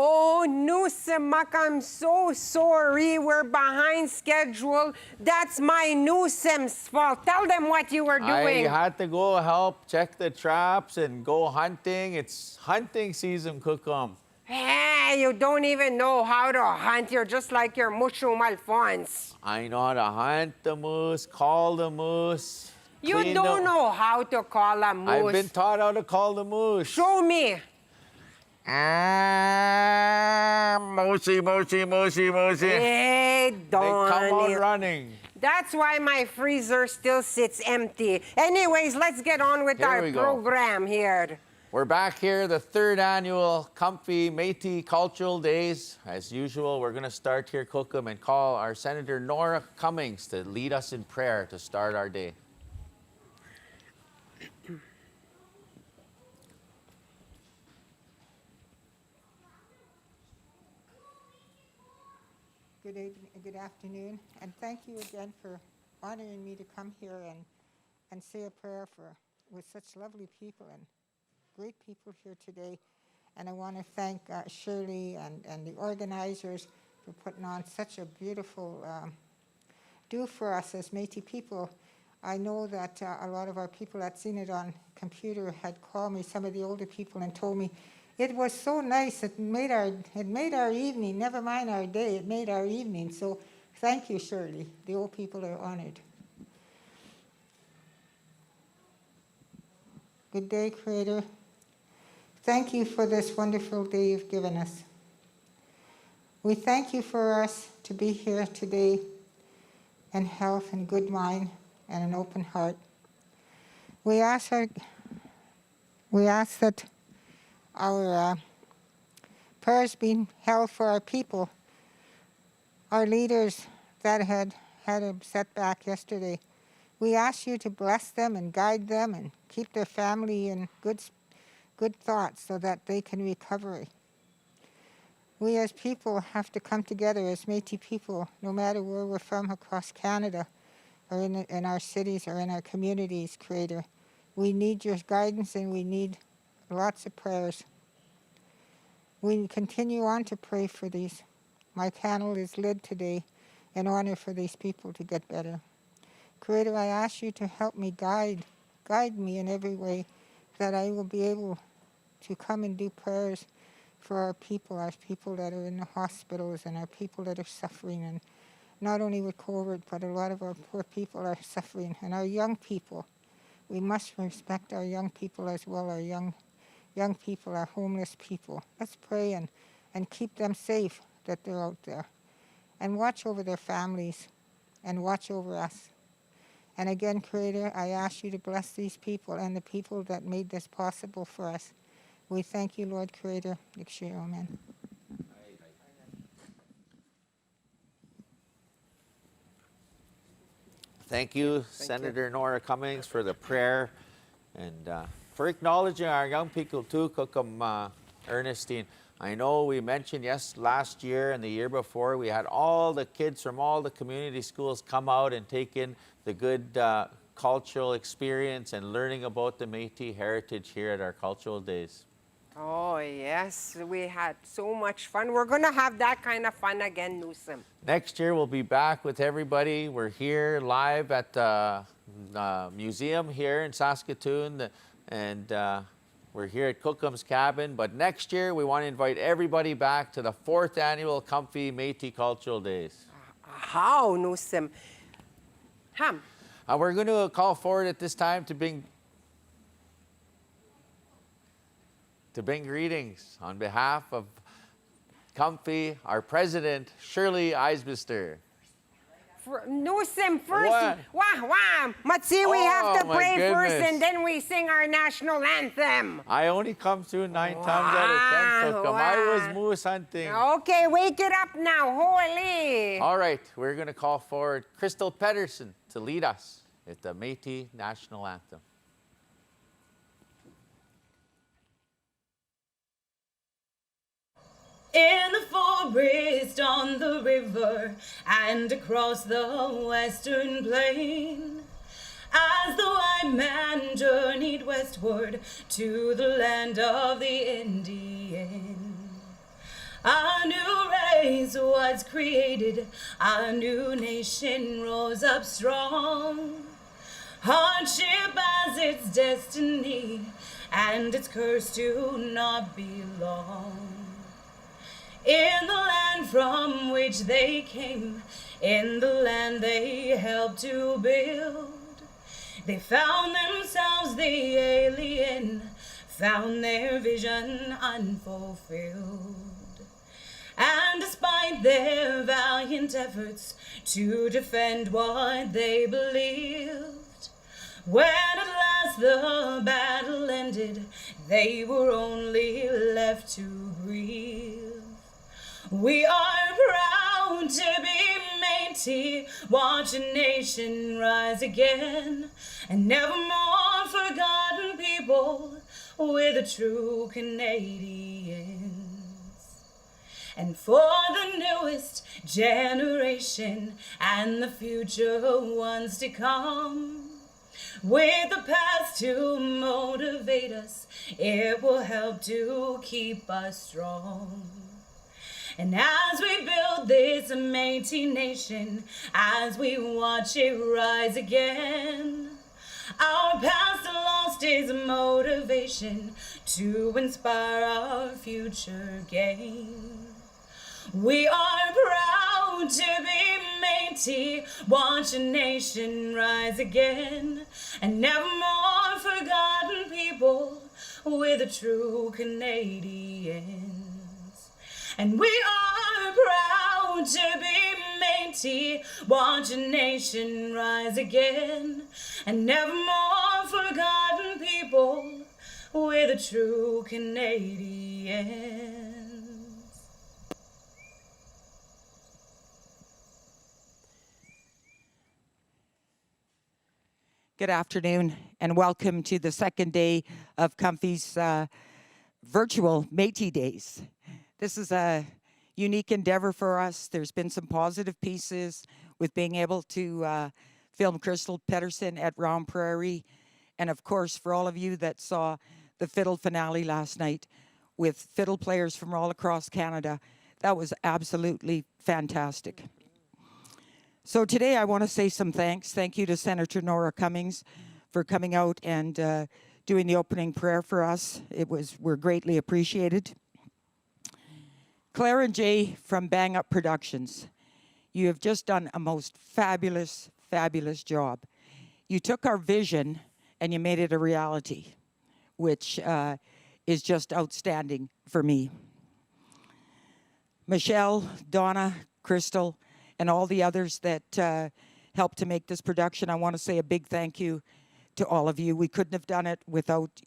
Oh, Nusimak, I'm so sorry. We're behind schedule. That's my Nusim's fault. Tell them what you were doing. I had to go help check the traps and go hunting. It's hunting season, Cookum. Hey, you don't even know how to hunt. You're just like your Mushroom Alphonse. I know how to hunt the moose, call the moose. You don't know how to call a moose. I've been taught how to call the moose. Show me. Moosey, moosey, moosey, moosey. Hey, They come out Donnie. running. That's why my freezer still sits empty. Anyways, let's get on with our program here. We're back here, the third annual CUMFI Métis Cultural Days. As usual, we're going to start here, Cookum, and call our Senator Nora Cummings to lead us in prayer to start our day. Good afternoon, and thank you again for honoring me to come here and say a prayer with such lovely people and great people here today. And I want to thank Shirley and the organizers for putting on such a beautiful do for us as Métis people. I know that a lot of our people that seen it on computer had called me, some of the older people, and told me it was so nice. It made our evening. Never mind our day. It made our evening. So thank you, Shirley. The old people are honored. Good day, Creator. Thank you for this wonderful day you've given us. We thank you for us to be here today in health and good mind and an open heart. We ask that our prayers being held for our people, our leaders that had a setback yesterday. We ask you to bless them and guide them and keep their family in good thoughts so that they can recover. We as people have to come together as Métis people, no matter where we're from across Canada or in our cities or in our communities, Creator. We need your guidance and we need lots of prayers. We continue on to pray for these. My panel is led today in honor for these people to get better. Creator, I ask you to help me guide me in every way that I will be able to come and do prayers for our people that are in the hospitals and our people that are suffering, and not only with COVID, but a lot of our poor people are suffering, and our young people. We must respect our young people as well, our young people, our homeless people. Let's pray and keep them safe that they're out there. And watch over their families and watch over us. And again, Creator, I ask you to bless these people and the people that made this possible for us. We thank you, Lord Creator. Amen. Thank you, Senator Nora Cummings, for the prayer and for acknowledging our young people too, Cookum Ernestine. I know we mentioned, last year and the year before, we had all the kids from all the community schools come out and take in the good cultural experience and learning about the Métis heritage here at our cultural days. Oh, yes, we had so much fun. We're going to have that kind of fun again, Newsom. Next year, we'll be back with everybody. We're here live at the museum here in Saskatoon, and we're here at Cookum's Cabin. But next year, we want to invite everybody back to the 4th annual CUMFI Métis Cultural Days. How, Newsom? We're going to call forward at this time to bring greetings on behalf of CUMFI, our president, Shirley Eisbister. Newsom, first, Matsi, we have to pray first and then we sing our national anthem. I only come through 9 times out of 10, Cookum. I was moose hunting. Okay, wake it up now, holy. All right, we're going to call forward Crystal Pedersen to lead us at the Métis National Anthem. In the forest, on the river, and across the western plain, as the white man journeyed westward to the land of the Indian, A new race was created, a new nation rose up strong. Hardship as its destiny, and its curse to not belong. In the land from which they came, in the land they helped to build, they found themselves the alien, found their vision unfulfilled. And despite their valiant efforts to defend what they believed, when at last the battle ended, they were only left to grieve. We are proud to be Métis, watch a nation rise again, and never more forgotten people, we're the true Canadians. And for the newest generation and the future ones to come, with the past to motivate us, it will help to keep us strong. And as we build this Métis nation, as we watch it rise again, our past lost its motivation to inspire our future gain. We are proud to be Métis, watch a nation rise again, and never more forgotten people, we're the true Canadians. And we are proud to be Métis, watch a nation rise again, and never more forgotten people, we're the true Canadians. Good afternoon and welcome to the second day of CUMFI's virtual Métis Days. This is a unique endeavor for us. There's been some positive pieces with being able to film Crystal Pedersen at Round Prairie. And of course, for all of you that saw the fiddle finale last night with fiddle players from all across Canada, that was absolutely fantastic. So today I want to say some thanks. Thank you to Senator Nora Cummings for coming out and doing the opening prayer for us. We're greatly appreciated. Claire and Jay from Bang Up Productions, you have just done a most fabulous, fabulous job. You took our vision and you made it a reality, which is just outstanding for me. Michelle, Donna, Crystal, and all the others that helped to make this production, I want to say a big thank you to all of you. We couldn't have done it without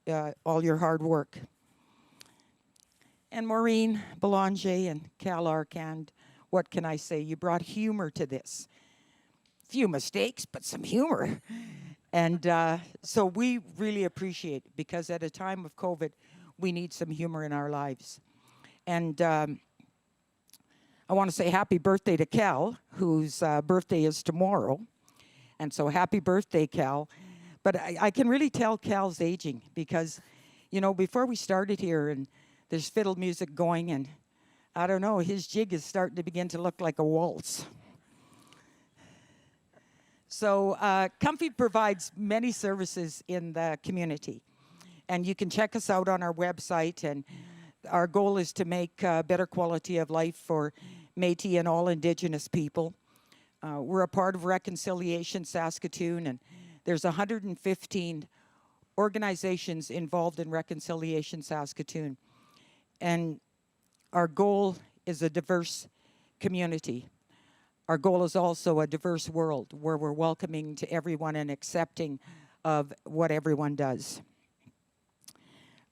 all your hard work. And Maureen Belanger and Cal Arcand, what can I say? You brought humor to this. Few mistakes, but some humor. And so we really appreciate it, because at a time of COVID, we need some humor in our lives. And I want to say happy birthday to Cal, whose birthday is tomorrow. And so happy birthday, Cal. But I can really tell Cal's aging because, you know, before we started here and there's fiddle music going and I don't know, his jig is starting to begin to look like a waltz. So CUMFI provides many services in the community. And you can check us out on our website. And our goal is to make better quality of life for Métis and all Indigenous people. We're a part of Reconciliation Saskatoon, and there's 115 organizations involved in Reconciliation Saskatoon. And our goal is a diverse community. Our goal is also a diverse world where we're welcoming to everyone and accepting of what everyone does.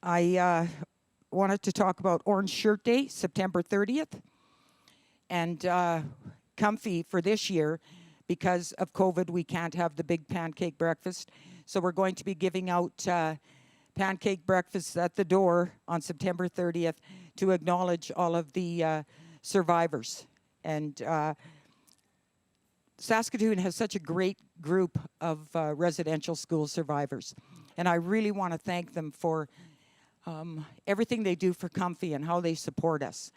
I wanted to talk about Orange Shirt Day, September 30th. And CUMFI for this year, because of COVID, we can't have the big pancake breakfast. So we're going to be giving out pancake breakfasts at the door on September 30th to acknowledge all of the survivors. And Saskatoon has such a great group of residential school survivors. And I really want to thank them for everything they do for CUMFI and how they support us.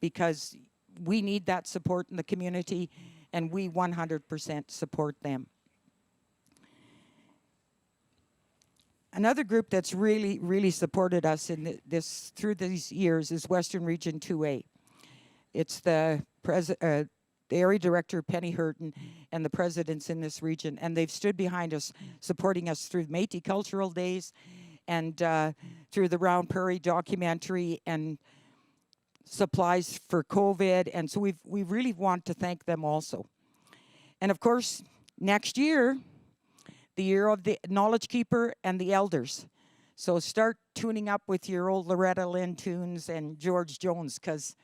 because we need that support in the community, and we 100% support them. Another group that's really, really supported us in this through these years is Western Region 2A. It's the area director, Penny Hurton, and the presidents in this region, and they've stood behind us, supporting us through Métis Cultural Days and through the Round Prairie documentary and supplies for COVID, and so we really want to thank them also. And of course, next year, the year of the Knowledge Keeper and the Elders. So start tuning up with your old Loretta Lynn tunes and George Jones, because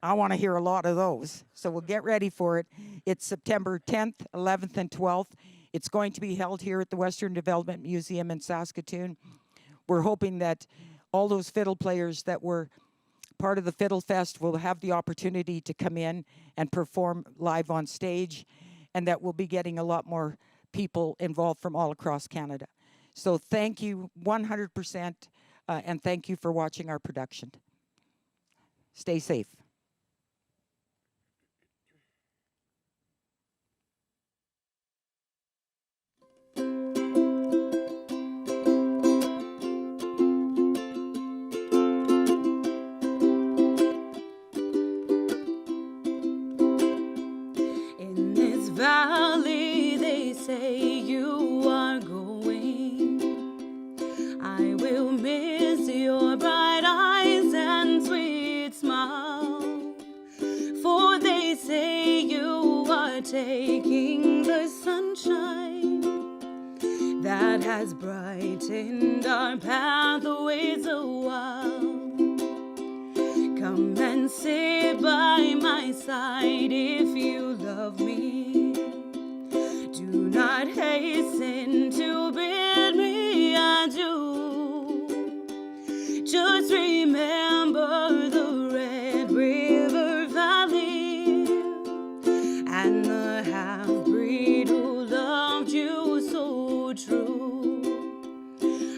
I want to hear a lot of those. So we'll get ready for it. It's September 10th, 11th, and 12th. It's going to be held here at the Western Development Museum in Saskatoon. We're hoping that all those fiddle players that were part of the Fiddle Fest will have the opportunity to come in and perform live on stage, and that we'll be getting a lot more people involved from all across Canada. So thank you 100%, and thank you for watching our production. Stay safe. In this valley they say you are going. I will miss your bright eyes and sweet smile, for they say you are taking the sunshine that has brightened our pathways a while. Come and sit by my side if you love me. Do not hasten to bid me adieu. Just remember the Red River Valley and the half-breed who loved you so true.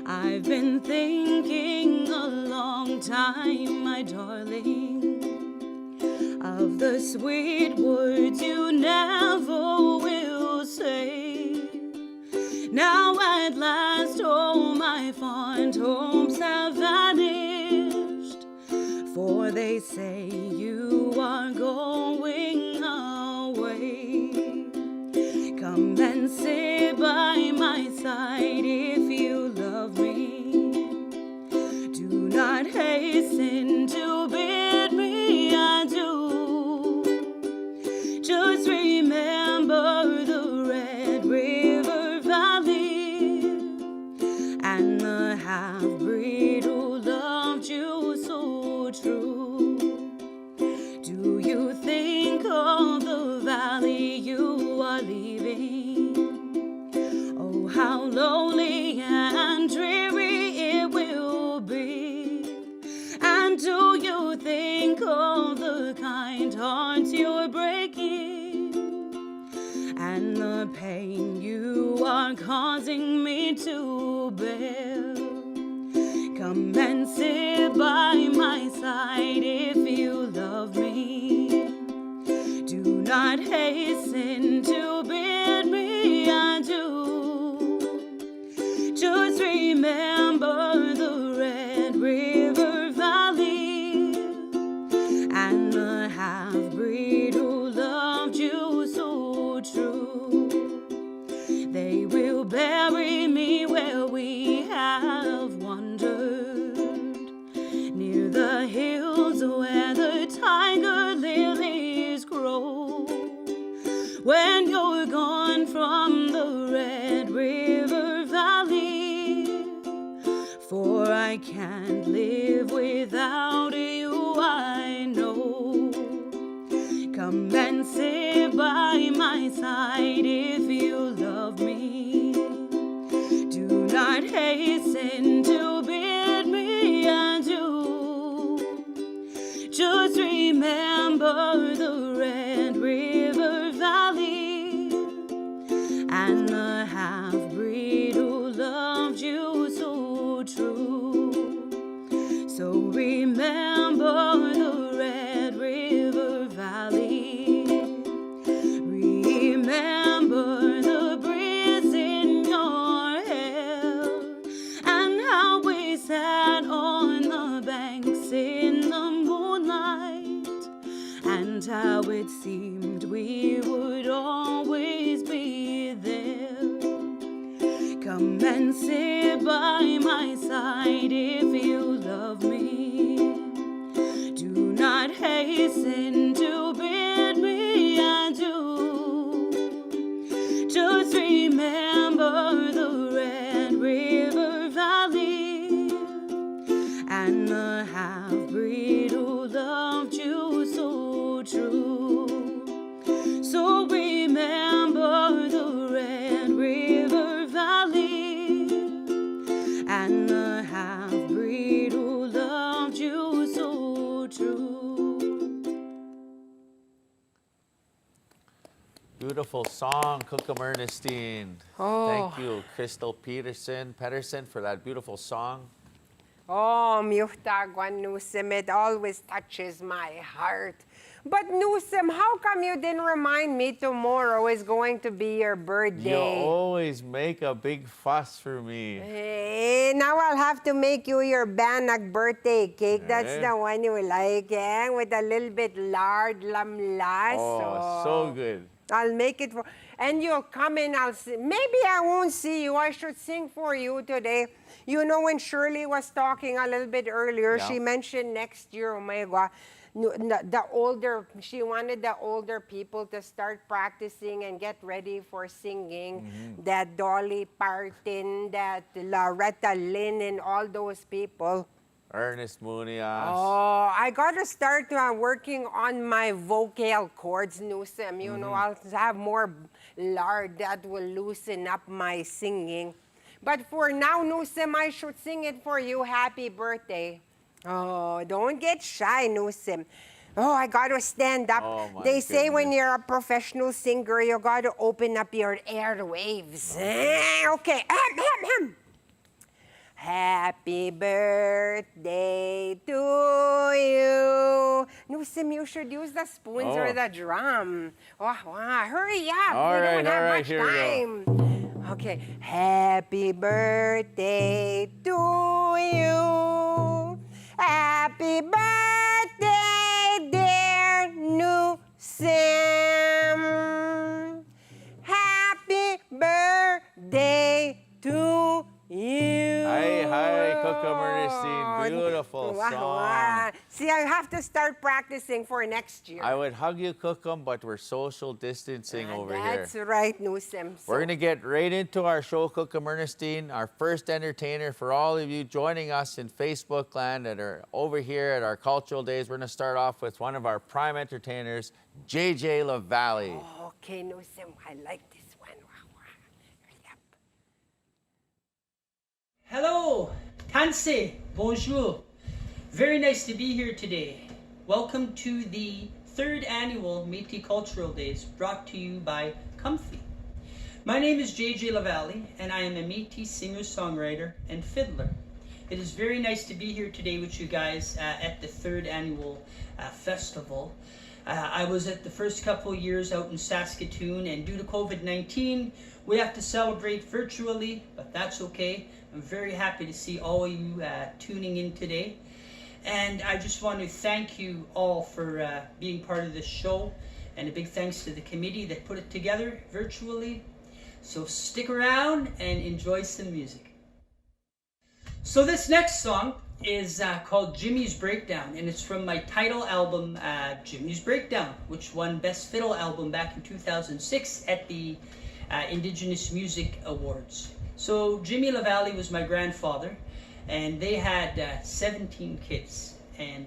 I've been thinking a long time, my darling, of the sweet words you never will say. Now at last all my fond hopes have vanished, for they say you are going away. Come and sit by my side if you love me. Do not hasten to bid me adieu. Just remember the Red River Valley and the half-breed who loved you so true. Do you think of the valley you are leaving? Oh, how lonely and dreary it will be. And do you think of the kind hearts you're breaking and the pain you are causing me to bear? Come and sit by my side if you love me. Do not hasten to bid me adieu. Just remember the Red River Valley and the half-breed who loved you so true. They will bury me where we have wandered, near the hills where the tiger lilies grow. When you're gone from the Red River Valley, for I can't live without you, I know. Come and sit by my side if you love me. Do not hasten to bid me adieu. Just remember the Red River Valley and the half-breed who loved you so true. So remember the Red River it seemed we would always be there. Come and sit by my side if you love me. Do not hasten to bid me adieu. Just remember the Red River Valley and the half-breed who loved you so true. So remember the Red River Valley and the half-breed who loved you so true. Beautiful song, Cookham Ernestine. Oh. Thank you, Crystal Pedersen, for that beautiful song. Oh, Miuhtagwan Newsom, it always touches my heart. But Newsom, how come you didn't remind me tomorrow is going to be your birthday? You always make a big fuss for me. Hey, now I'll have to make you your Bannock birthday cake. That's Eh? the one you like, eh? With a little bit lard, lamlas. Oh, so good. I'll make it for, and you'll come in, I'll sing. Maybe I won't see you. I should sing for you today. You know, when Shirley was talking a little bit earlier, Yeah. she mentioned next year, oh my God, she wanted the older people to start practicing and get ready for singing. That Dolly Parton, that Loretta Lynn, and all those people. Ernest Munias. Oh, I got to start working on my vocal cords, Newsom. You know, I'll have more lard that will loosen up my singing. But for now, Newsom, I should sing it for you. Happy birthday. Oh, don't get shy, Newsom. Oh, I got to stand up. Oh, my They say when goodness. you're a professional singer, you got to open up your airwaves. Okay. Happy birthday to you. Newsom, you should use the spoons or Oh. the drum. Oh, wow. Hurry up. All We right, don't have all right, much here we go. time. Okay. Happy birthday to you. Happy birthday, dear Newsom. Happy birthday to you. Hi, Cookham Ernestine. Beautiful Wow, song. wow. See, I have to start practicing for next year. I would hug you, Cookham, but we're social distancing over here. That's right, Newsom. We're going to get right into our show, Cookham Ernestine, our first entertainer. For all of you joining us in Facebook land that are over here at our cultural days, we're going to start off with one of our prime entertainers, JJ LaValle. Okay, Newsom, I like this one. Wow, wow. Hurry up. Hello, Tanse, bonjour. Very nice to be here today. Welcome to the 3rd annual Métis Cultural Days brought to you by CUMFI. My name is JJ LaValle and I am a Métis singer-songwriter and fiddler. It is very nice to be here today with you guys at the 3rd annual festival. I was at the first couple years out in Saskatoon, and due to COVID-19, we have to celebrate virtually, but that's okay. I'm very happy to see all of you tuning in today. And I just want to thank you all for being part of this show, and a big thanks to the committee that put it together virtually. So stick around and enjoy some music. So this next song is called Jimmy's Breakdown, and it's from my title album, Jimmy's Breakdown, which won Best Fiddle Album back in 2006 at the Indigenous Music Awards. So Jimmy LaValle was my grandfather, and they had 17 kids. And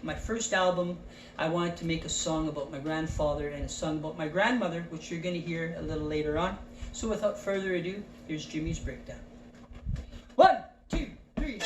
my first album, I wanted to make a song about my grandfather and a song about my grandmother, which you're going to hear a little later on. So without further ado, here's Jimmy's Breakdown. 1, 2, 3.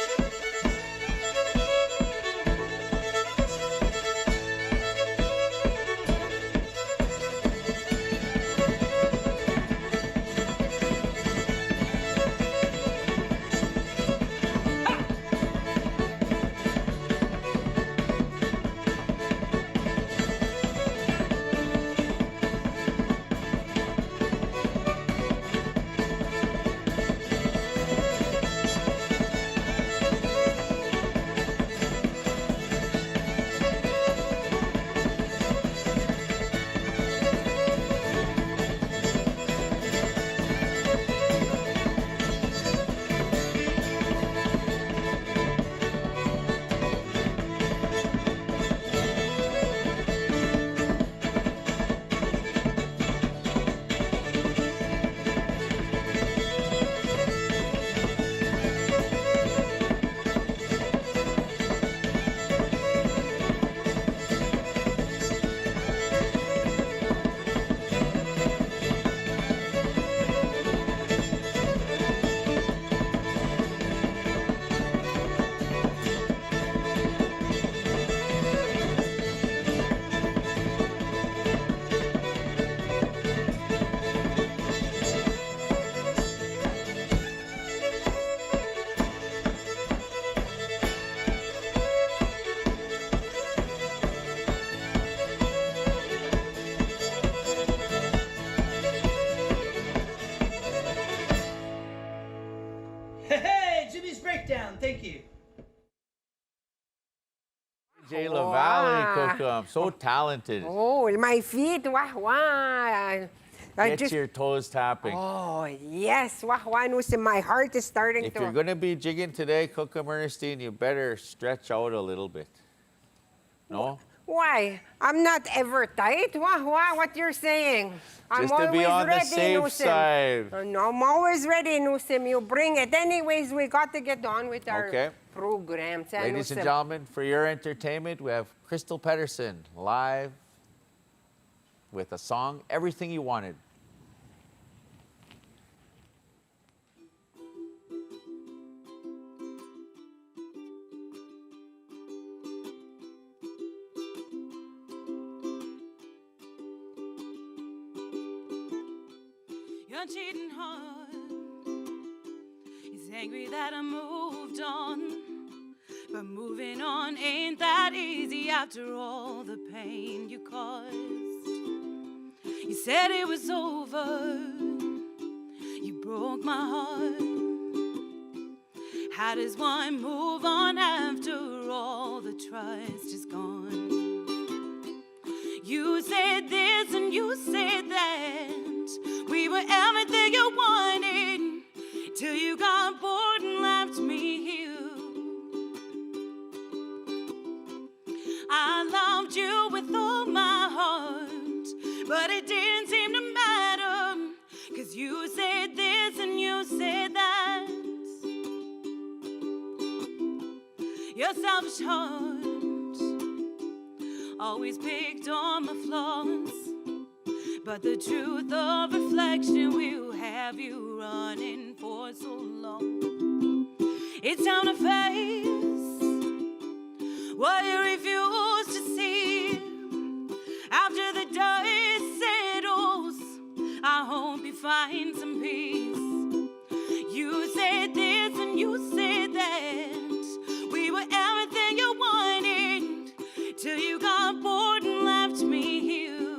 Hey, Jimmy's Breakdown, thank you. Jay LaValle, Wow. Cookham, so talented. Oh, my feet, wah, wah. Get your toes tapping. Oh, yes, wah, wah, Nusim. My heart is starting If to... you're going to be jigging today, Cookham Ernestine, you better stretch out a little bit. No? Why? I'm not ever tight. What you're saying? I'm Just to be always on the ready, safe Nusim. side. No, I'm always ready, Nusim. You bring it. Anyways, we got to get on with our Okay. programs. Ladies and Nusim. gentlemen, for your entertainment, we have Crystal Pedersen live with a song, Everything You Wanted. You're cheating hard. He's angry that I moved on. But moving on ain't that easy after all the pain you caused. You said it was over. You broke my heart. How does one move on after all the trust is gone? You said this and you said that. We were everything you wanted till you got bored and left me here. I loved you with all my heart, but it didn't seem to matter, 'cause you said this and you said that. Your selfish heart always picked on my flaws, but the truth of reflection will have you running for so long. It's time to face what you refuse to see. After the dust settles, I hope you find some peace. You said this and you said that. We were everything you wanted till you got bored and left me here.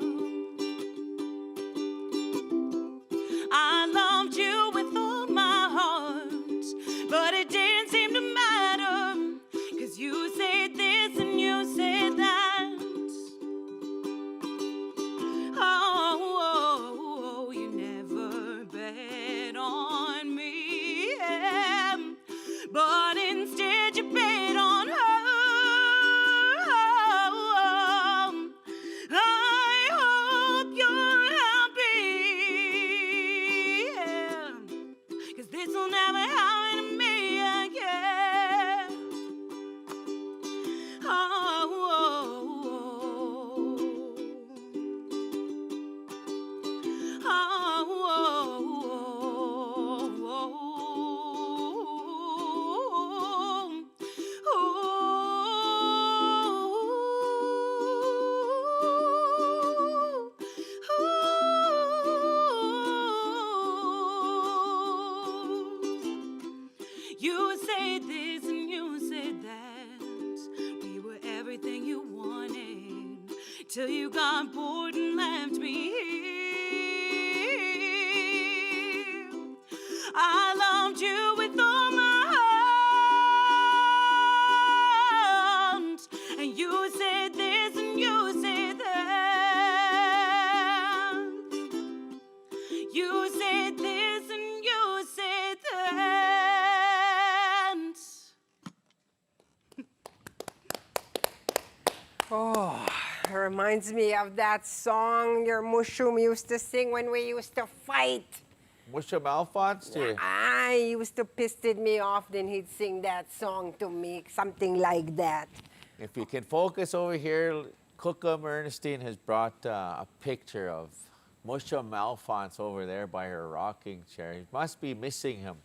I loved you with all my heart, but it didn't seem to matter, 'cause you said this and you said that. Oh, you never bet on me, yeah, but instead you bet on her. I hope you're happy, yeah, 'cause this will never happen to me again. You said this and you said that. We were everything you wanted till you got bored and left me here. I loved you with all my heart, and you said this and you said that. You said this and you said that. Oh, it reminds me of that song your mushroom used to sing when we used to fight. Mushroom Alphonse, dear. I used to piss me off, then he'd sing that song to me, something like that. If you can focus over here, Cookham Ernestine has brought a picture of Mushroom Alphonse over there by her rocking chair. You must be missing him.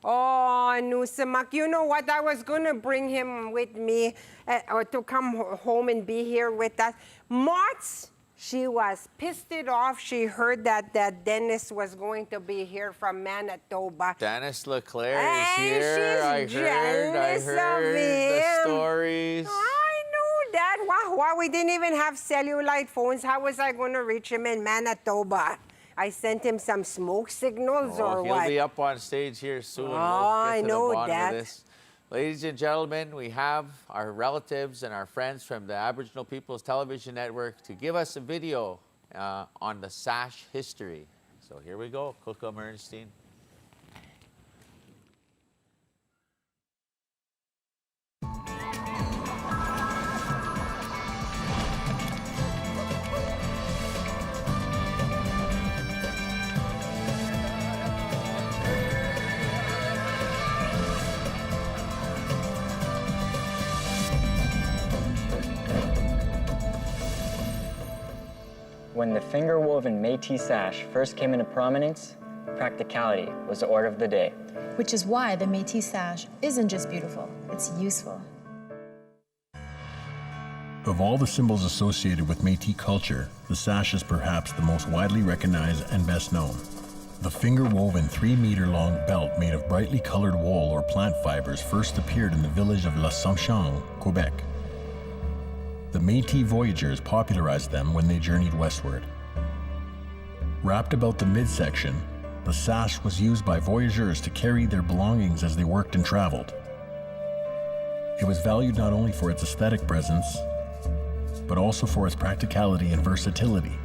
Oh, Nusamak, you know what? I was going to bring him with me or to come home and be here with us. Mots, she was pissed it off. She heard that Dennis was going to be here from Manitoba. Dennis LeClaire is And here. she's I jealous heard of the him. stories. I knew that. Wow, we didn't even have cellulite phones. How was I going to reach him in Manitoba? I sent him some smoke signals or he'll what? be up on stage here soon. Oh, We'll I get to know the bottom that. of this. Ladies and gentlemen, we have our relatives and our friends from the Aboriginal People's Television Network to give us a video on the sash history. So here we go, Kukum Ernestine. When the finger-woven Métis sash first came into prominence, practicality was the order of the day. Which is why the Métis sash isn't just beautiful, it's useful. Of all the symbols associated with Métis culture, the sash is perhaps the most widely recognized and best known. The finger-woven 3-meter-long belt made of brightly colored wool or plant fibers first appeared in the village of L'Assomption, Quebec. The Métis voyageurs popularized them when they journeyed westward. Wrapped about the midsection, the sash was used by voyageurs to carry their belongings as they worked and traveled. It was valued not only for its aesthetic presence, but also for its practicality and versatility,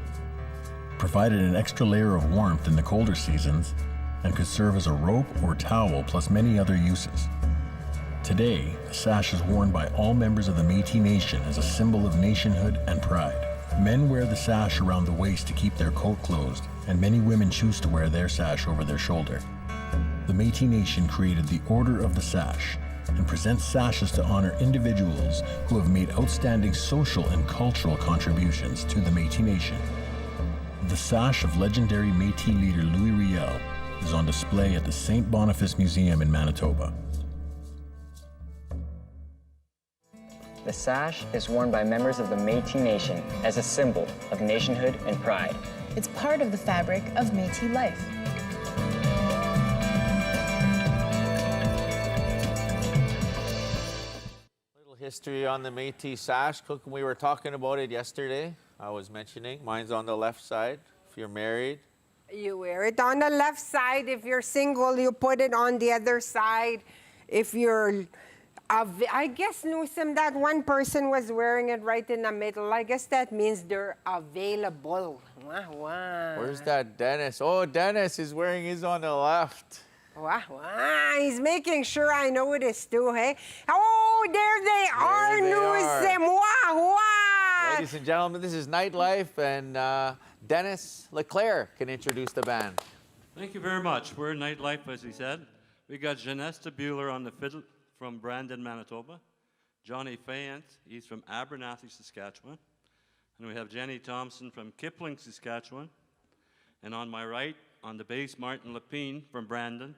provided an extra layer of warmth in the colder seasons, and could serve as a rope or towel plus many other uses. Today, the sash is worn by all members of the Métis Nation as a symbol of nationhood and pride. Men wear the sash around the waist to keep their coat closed, and many women choose to wear their sash over their shoulder. The Métis Nation created the Order of the Sash and presents sashes to honor individuals who have made outstanding social and cultural contributions to the Métis Nation. The sash of legendary Métis leader Louis Riel is on display at the St. Boniface Museum in Manitoba. The sash is worn by members of the Métis Nation as a symbol of nationhood and pride. It's part of the fabric of Métis life. Little history on the Métis sash. Kukum, we were talking about it yesterday. I was mentioning, mine's on the left side. If you're married, You wear it on the left side. If you're single, you put it on the other side. If you're, I guess, Newsom, that one person was wearing it right in the middle. I guess that means they're available. Wow, wow. where's that Dennis? Oh, Dennis is wearing his on the left. Wow, wow. He's making sure I know it is too, hey? Oh, there they are, they Newsom. Wow, wow. Ladies and gentlemen, this is Nightlife, and Dennis Leclerc can introduce the band. Thank you very much. We're Nightlife, as he said. We got Janesta Bueller on the fiddle from Brandon, Manitoba. Johnny Fayant, he's from Abernathy, Saskatchewan. And we have Jenny Thompson from Kipling, Saskatchewan. And on my right, on the bass, Martin Lapine from Brandon.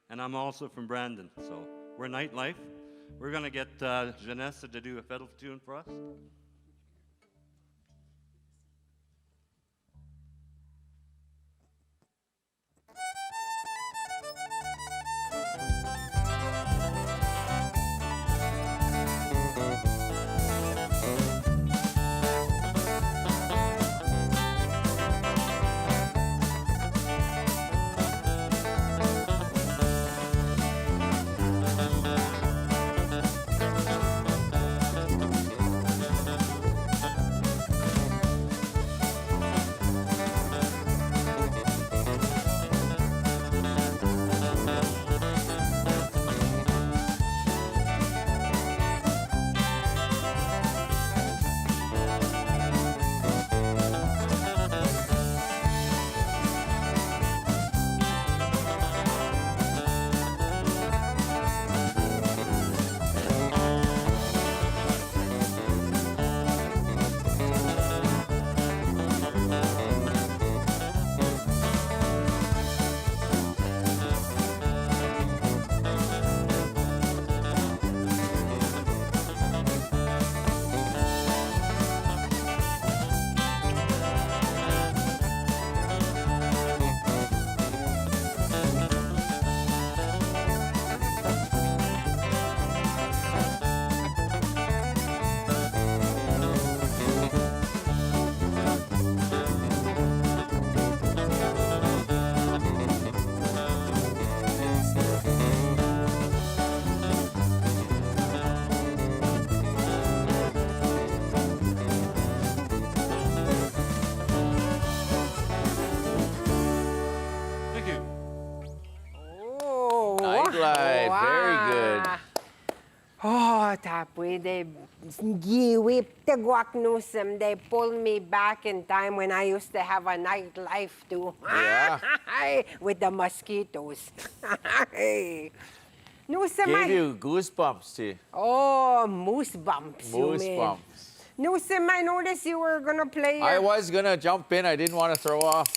And I'm also from Brandon. So we're Nightlife. We're going to get Janessa to do a fiddle tune for us. light. Very good. Oh, tapwe, they giwip the guak nusem. They pulled me back in time when I used to have a nightlife too. Yeah. With the mosquitoes. Nusem, Gave you goosebumps, too. oh, moose bumps. you Moose mean. bumps. Nusem, I noticed you were gonna play. I Your... was going to jump in. I didn't want to throw off.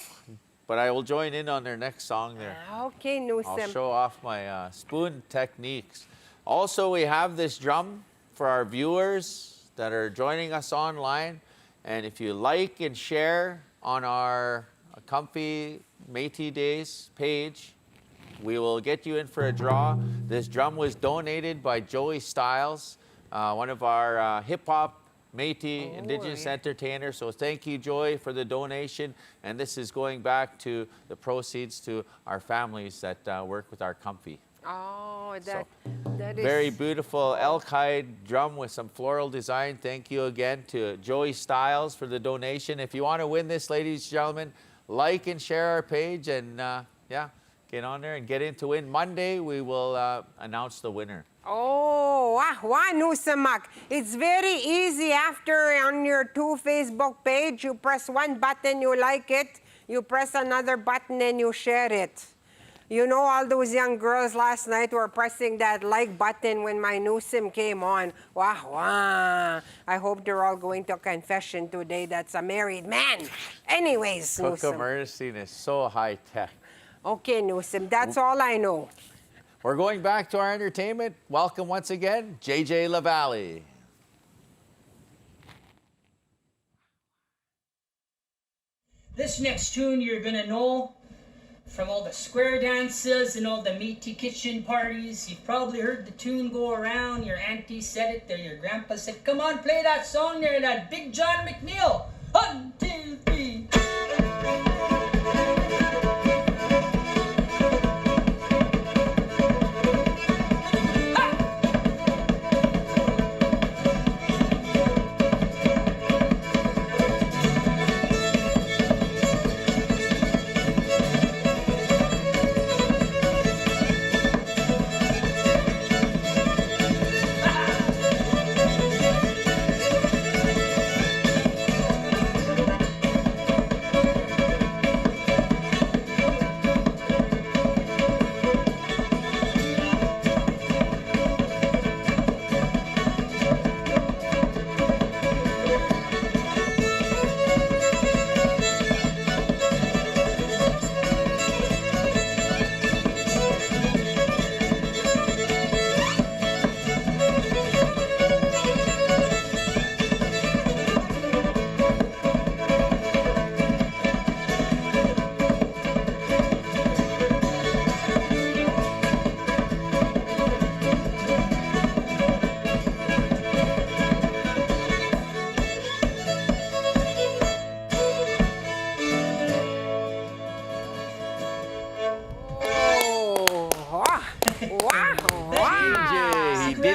But I will join in on their next song there. Okay, I'll Nusem. show off my spoon techniques. Also, we have this drum for our viewers that are joining us online. And if you like and share on our CUMFI Métis Days page, we will get you in for a draw. This drum was donated by Joey Styles, one of our hip-hop Métis Indigenous entertainers. So thank you, Joy, for the donation. And this is going back to the proceeds to our families that work with our CUMFI. Oh, So, that is very beautiful elk hide drum with some floral design. Thank you again to Joey Styles for the donation. If you want to win this, ladies and gentlemen, like and share our page, and yeah, get on there and get in to win. Monday, we will announce the winner. Oh, Nusamak. It's very easy after on your 2 Facebook page, you press one button, you like it, you press another button and you share it. You know, all those young girls last night were pressing that like button when my new sim came on. I hope they're all going to confession today. That's a married man. Anyways, Cookham Nusim. Ernestine is so high tech. Okay, Nusim, that's all I know. We're going back to our entertainment. Welcome once again, JJ LaValle. This next tune you're gonna know from all the square dances and all the Métis kitchen parties. You've probably heard the tune go around. Your auntie said it, or your grandpa said, "Come on, play that song there, that Big John McNeil." 1, 2, 3.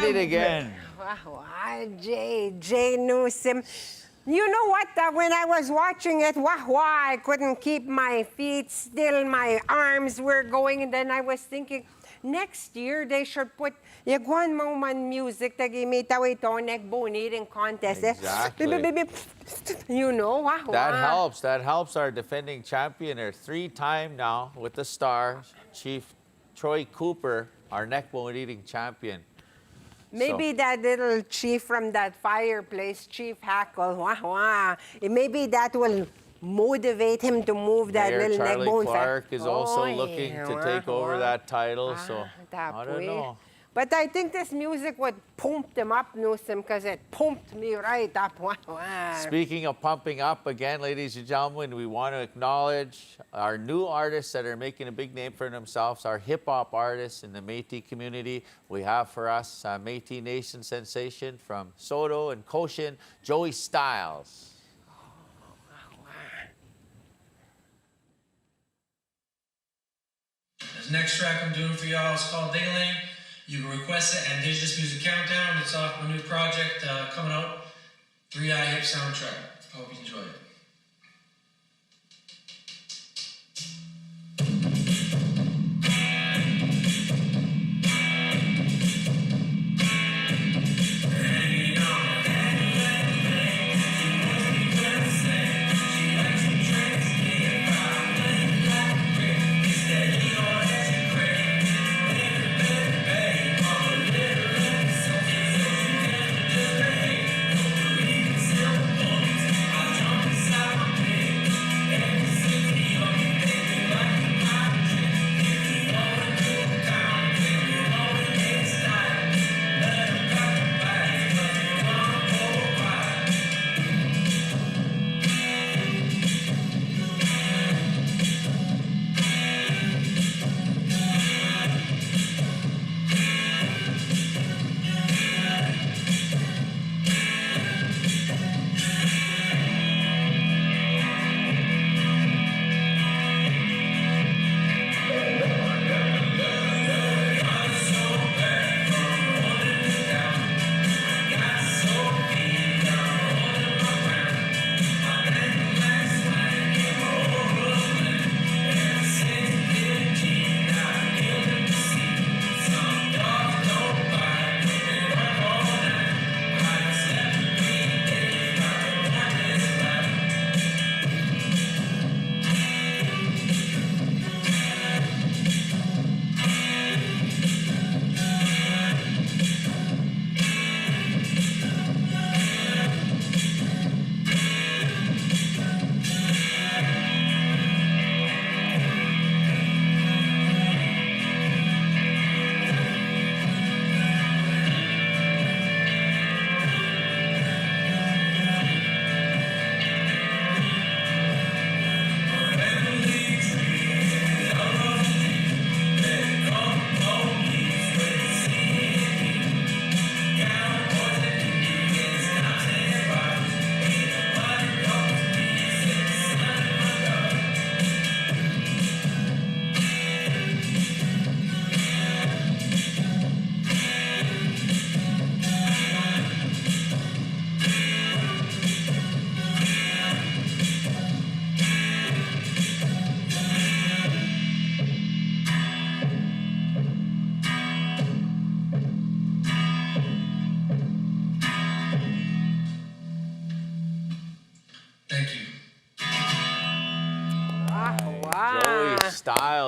Again. JJ Newsom. You know what? When I was watching it, I couldn't keep my feet still. My arms were going. And then I was thinking, next year they should put Yaguan Mauman music tagimita ito neckbone eating contest. Exactly. You know, That helps. That helps our defending champion, or 3-time now with the Star, Chief Troy Cooper, our neckbone eating champion. Maybe that little chief from that fireplace, Chief Hackle, maybe that will motivate him to move that Mayor little Charlie neckbone. Clark is also looking to take over that title, so I don't know. But I think this music would pump them up, Newsom, because it pumped me right up. Speaking of pumping up, again, ladies and gentlemen, we want to acknowledge our new artists that are making a big name for themselves, our hip-hop artists in the Métis community. We have for us Métis Nation sensation from Soto and Cochin, Joey Styles. This next track I'm doing for y'all is called Ding-a-Ling. You can request it at Indigenous Music Countdown. It's off my new project coming out, 3i Hip Soundtrack. I hope you enjoy it.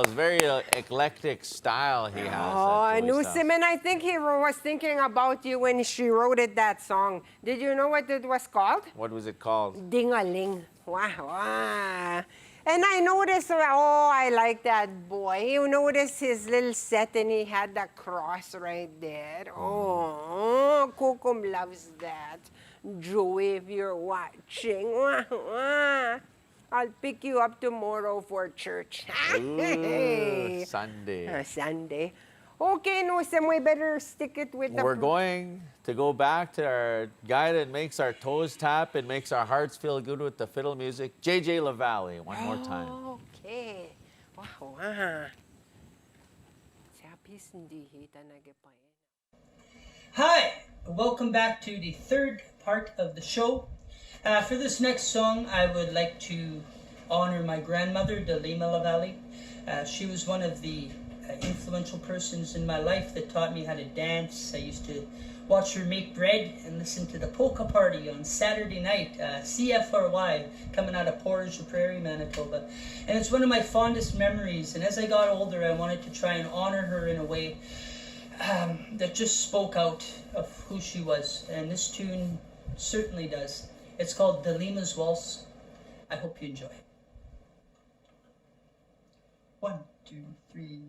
styles, very eclectic style he has. Oh, Newsom, and I think he was thinking about you when she wrote it, that song. Did you know what it was called? What was it called? Ding-a-ling. Wow, wow. And I noticed, oh, I like that boy. You noticed his little set and he had the cross right there. Oh, Kukum loves that. Joey, if you're watching, I'll pick you up tomorrow for church. Ooh, Sunday. Sunday. Okay, Newsom, we better stick it with the... We're going to go back to our guy that makes our toes tap and makes our hearts feel good with the fiddle music, JJ LaValle, one more time. Okay. Wow. Hi, welcome back to the third part of the show. For this next song, I would like to honor my grandmother, Delima LaValle. She was one of the influential persons in my life that taught me how to dance. I used to watch her make bread and listen to the polka party on Saturday night, CFRY, coming out of Portage Prairie, Manitoba. And it's one of my fondest memories. And as I got older, I wanted to try and honor her in a way that just spoke out of who she was. And this tune certainly does. It's called Delima's Waltz. I hope you enjoy. 1, 2, 3.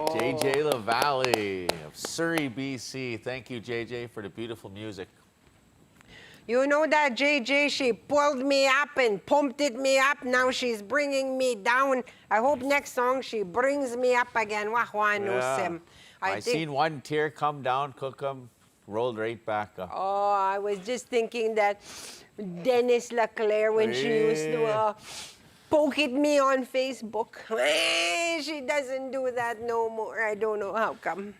JJ LaValle of Surrey, BC. Thank you, JJ, for the beautiful music. You know that JJ, she pulled me up and pumped me up. Now she's bringing me down. I hope next song she brings me up again. Yeah. I seen one tear come down, Cookham, rolled right back up. Oh, I was just thinking that Dennis LeClaire, when she used to poke at me on Facebook. She doesn't do that no more. I don't know how come.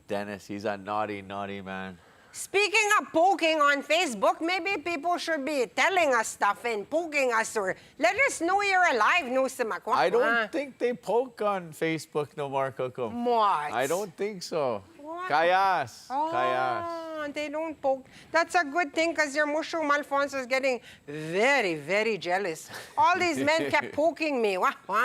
Dennis, he's a naughty, naughty man. Speaking of poking on Facebook, maybe people should be telling us stuff and poking us, or let us know you're alive, Nusamak. I don't think they poke on Facebook no more, Cookham. What? I don't think so. What? Kayas. Oh, Kayas. they don't poke. That's a good thing, because your Mushroom Alfonso is getting very, very jealous. All these men kept poking me. Wah, wah.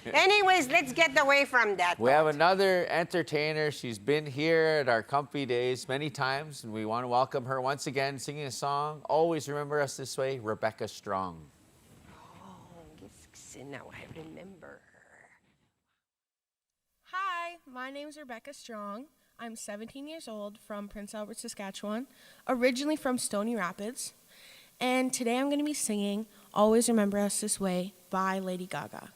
Anyways, let's get away from that. We have another entertainer. She's been here at our CUMFI days many times, and we want to welcome her once again, singing a song. Always remember us this way, Rebecca Strong. Oh, now I remember. Hi, my name's Rebecca Strong. I'm 17 years old from Prince Albert, Saskatchewan, originally from Stony Rapids. And today I'm going to be singing Always Remember Us This Way by Lady Gaga.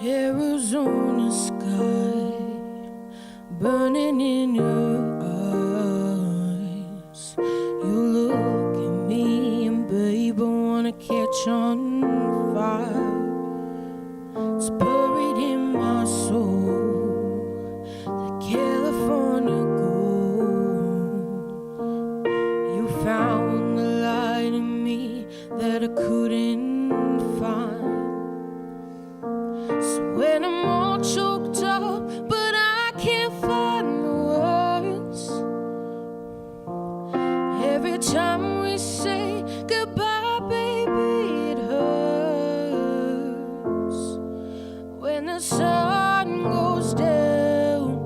Arizona sky burning in your eyes. You look at me and babe, I wanna catch on fire. It's buried in my soul, the California gold. You found the light in me that I couldn't find. So when I'm all choked up, but I can't find the words. Every time we say goodbye, baby, it hurts. When the sun goes down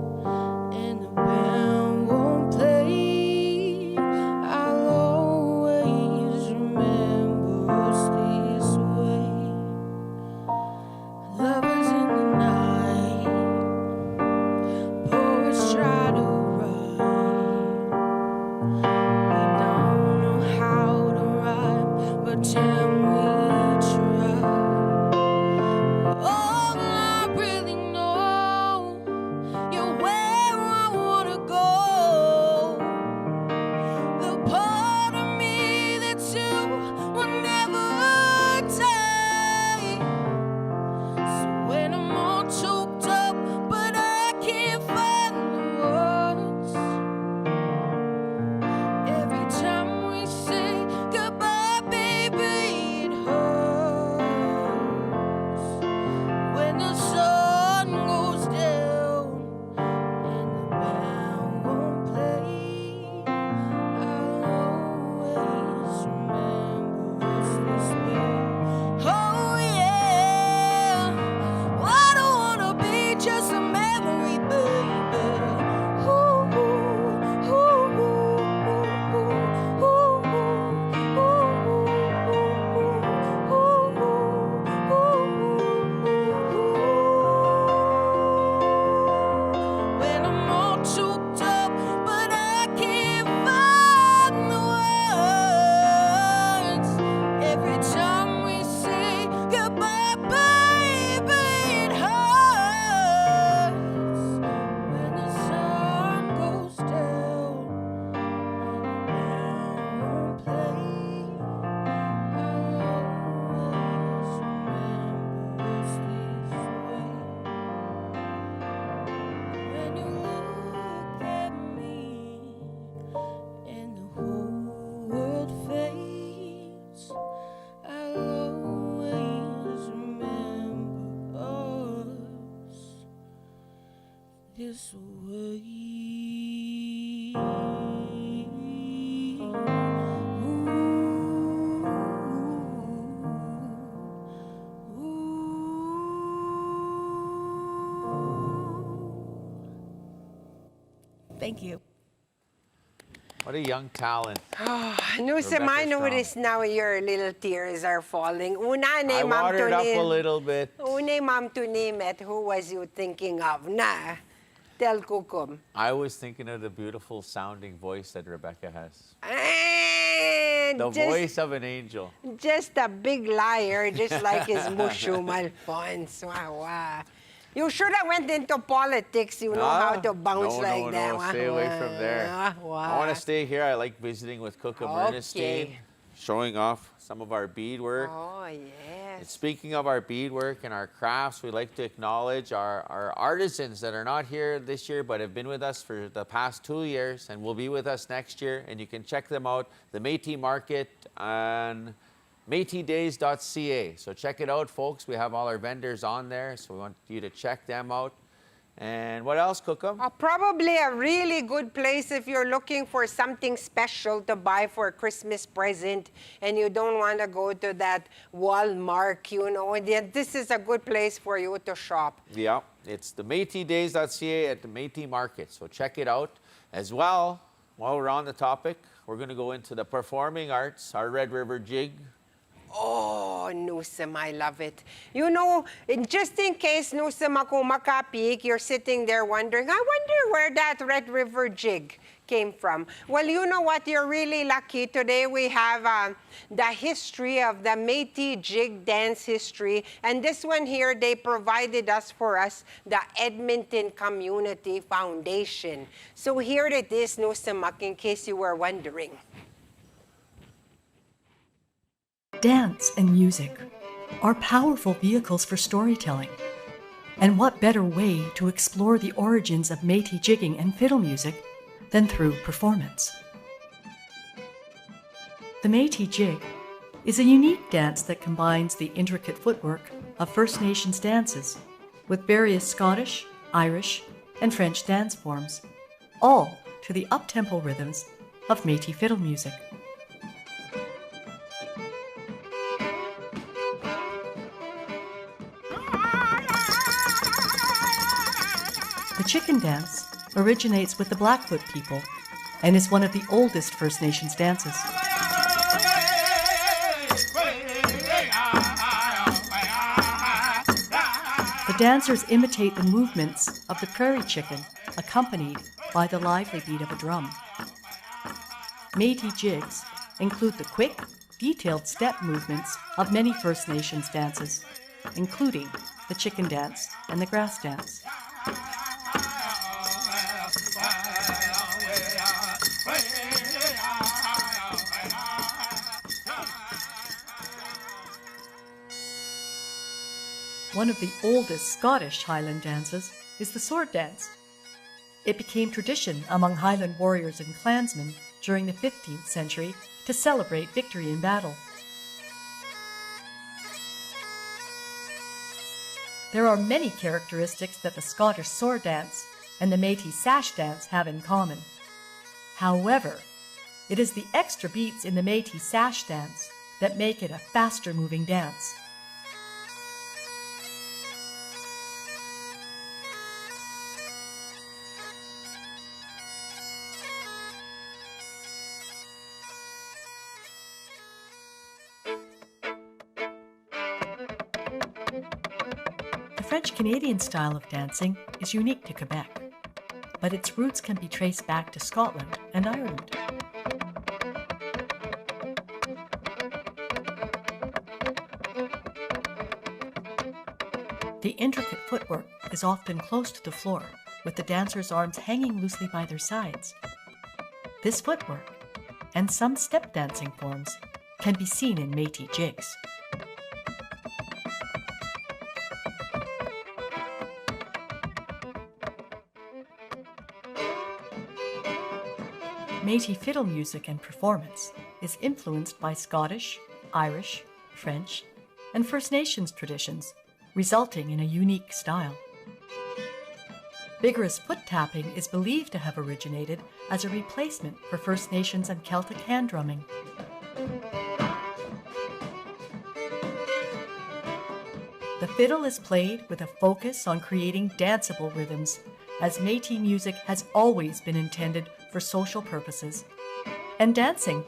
and the band won't play, I'll always remember us this way. Lovers in the night, poets try to write. We don't know how to rhyme, but damn, we try. All I really know, you're where I wanna go. The part of me that you will never take. So when I'm all choked up, but I can't find the words. Every time we say goodbye, baby, it hurts. When the sun goes down and the band won't play, I'll always remember us this way. Oh yeah, I don't wanna be just a memory, baby. Ooh, ooh, ooh, ooh, ooh, when I'm all choked up, but I can't find the words. Every time we say goodbye, baby, it hurts. When the sun goes down and the band won't play, I'll always remember us this way. When you look at me and the whole world fades, I'll always remember us this way. Thank you. What a young talent. Nusem, I Rebecca notice now your little tears are falling. Una I ni Ma'am watered up a Tunim. little bit. Una Ma'am Tunimet, who was you thinking of? Na, tell Kukum. I was thinking of the beautiful sounding voice that Rebecca has. And The voice of an angel. Just a big liar, just like his Mushum Alphonse. Wow, wow. You should have went into politics. You know how to bounce like that. No, stay away from there. I want to stay here. I like visiting with Cook and Ernestine, showing off some of our beadwork. Oh, yes. And speaking of our beadwork and our crafts, we'd like to acknowledge our artisans that are not here this year but have been with us for the past 2 years and will be with us next year. And you can check them out, the Métis Market on métisdays.ca. So check it out, folks. We have all our vendors on there, so we want you to check them out. And what else, Cookham? Probably a really good place if you're looking for something special to buy for a Christmas present and you don't want to go to that Walmart, you know. This is a good place for you to shop. Yeah, it's the MétisDays.ca at the Métis Market. So check it out. As well, while we're on the topic, we're going to go into the performing arts, our Red River Jig. Oh, Newsom, I love it. You know, just in case, Newsom, ako makapik, you're sitting there wondering, I wonder where that Red River Jig came from. Well, you know what? You're really lucky. Today we have the history of the Métis Jig dance history. And this one here, they provided us for us, the Edmonton Community Foundation. So here it is, Newsom, in case you were wondering. Dance and music are powerful vehicles for storytelling. And what better way to explore the origins of Métis jigging and fiddle music than through performance? The Métis jig is a unique dance that combines the intricate footwork of First Nations dances with various Scottish, Irish, and French dance forms, all to the up-tempo rhythms of Métis fiddle music. The chicken dance originates with the Blackfoot people and is one of the oldest First Nations dances. The dancers imitate the movements of the prairie chicken, accompanied by the lively beat of a drum. Métis jigs include the quick, detailed step movements of many First Nations dances, including the chicken dance and the grass dance. One of the oldest Scottish Highland dances is the sword dance. It became tradition among Highland warriors and clansmen during the 15th century to celebrate victory in battle. There are many characteristics that the Scottish sword dance and the Métis sash dance have in common. However, it is the extra beats in the Métis sash dance that make it a faster moving dance. The French-Canadian style of dancing is unique to Quebec, but its roots can be traced back to Scotland and Ireland. The intricate footwork is often close to the floor, with the dancers' arms hanging loosely by their sides. This footwork, and some step dancing forms, can be seen in Métis jigs. Métis fiddle music and performance is influenced by Scottish, Irish, French, and First Nations traditions, resulting in a unique style. Vigorous foot tapping is believed to have originated as a replacement for First Nations and Celtic hand drumming. The fiddle is played with a focus on creating danceable rhythms, as Métis music has always been intended for social purposes and dancing.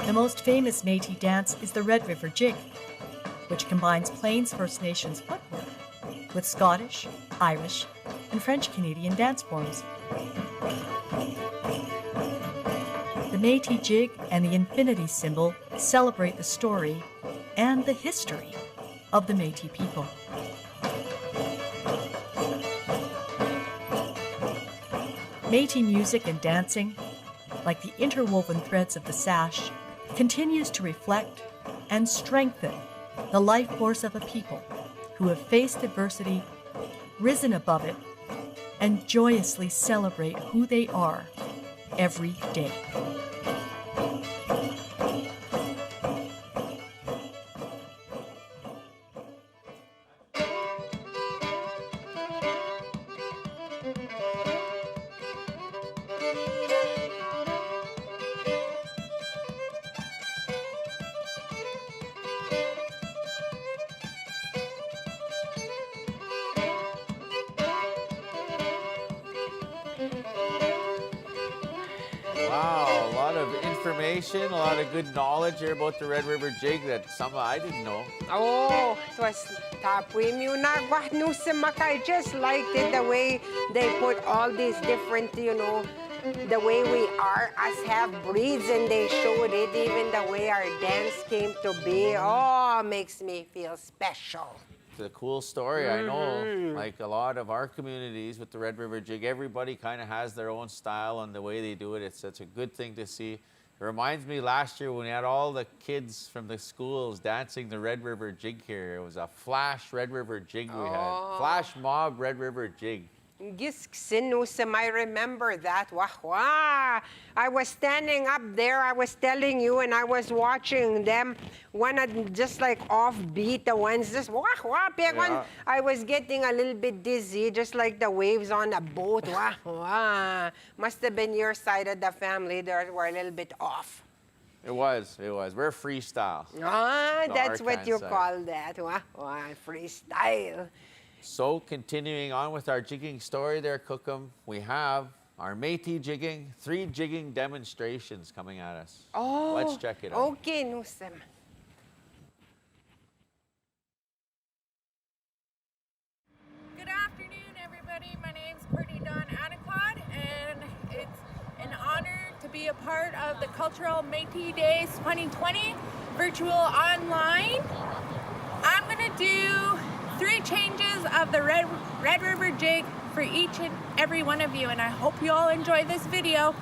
The most famous Métis dance is the Red River Jig, which combines Plains First Nations footwork with Scottish, Irish, and French-Canadian dance forms. The Métis jig and the infinity symbol celebrate the story and the history of the Métis people. Métis music and dancing, like the interwoven threads of the sash, continues to reflect and strengthen the life force of a people who have faced adversity, risen above it, and joyously celebrate who they are every day. Wow, a lot of information, a lot of good knowledge here about the Red River Jig that some I didn't know. Oh, it was tapwim nusem. I just liked it the way they put all these different, the way we are as half-breeds, and they showed it, even the way our dance came to be. Oh, makes me feel special. It's a cool story. I know, like a lot of our communities with the Red River Jig, everybody kind of has their own style and the way they do it. It's such a good thing to see. It reminds me last year when we had all the kids from the schools dancing the Red River Jig here. It was a flash Red River Jig we had. Flash mob Red River Jig. I remember that. Wah, wah. I was standing up there, I was telling you, and I was watching them. One just like offbeat, the ones just wah, wah, big one. I was getting a little bit dizzy, just like the waves on a boat. Wah, wah. Must have been your side of the family. They were a little bit off. It was. We're freestyle. That's what you call that. Wah, wah, freestyle. So continuing on with our jigging story there, Cookham, we have our Métis jigging, 3 jigging demonstrations coming at us. Oh, let's check it out. Okay, Nusem. Good afternoon, everybody. My name's Courtney Dawn Anacod, and it's an honor to be a part of the Cultural Métis Days 2020 virtual online. I'm going to do 3 changes of the Red River Jig for each and every one of you, and I hope you all enjoy this video.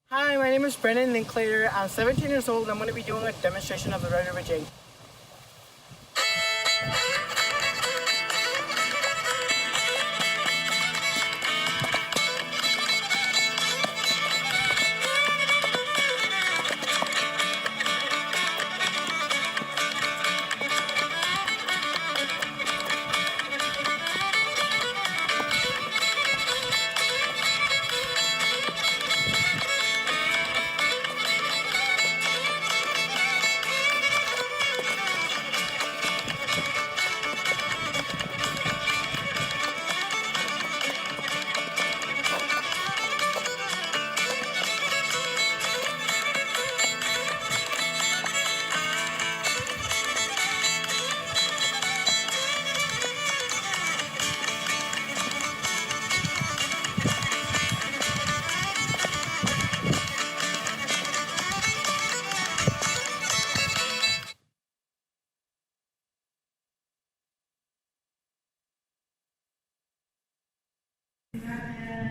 Hi, my name is Brennan Linklater. I'm 17 years old. I'm going to be doing a demonstration of the Red River Jig.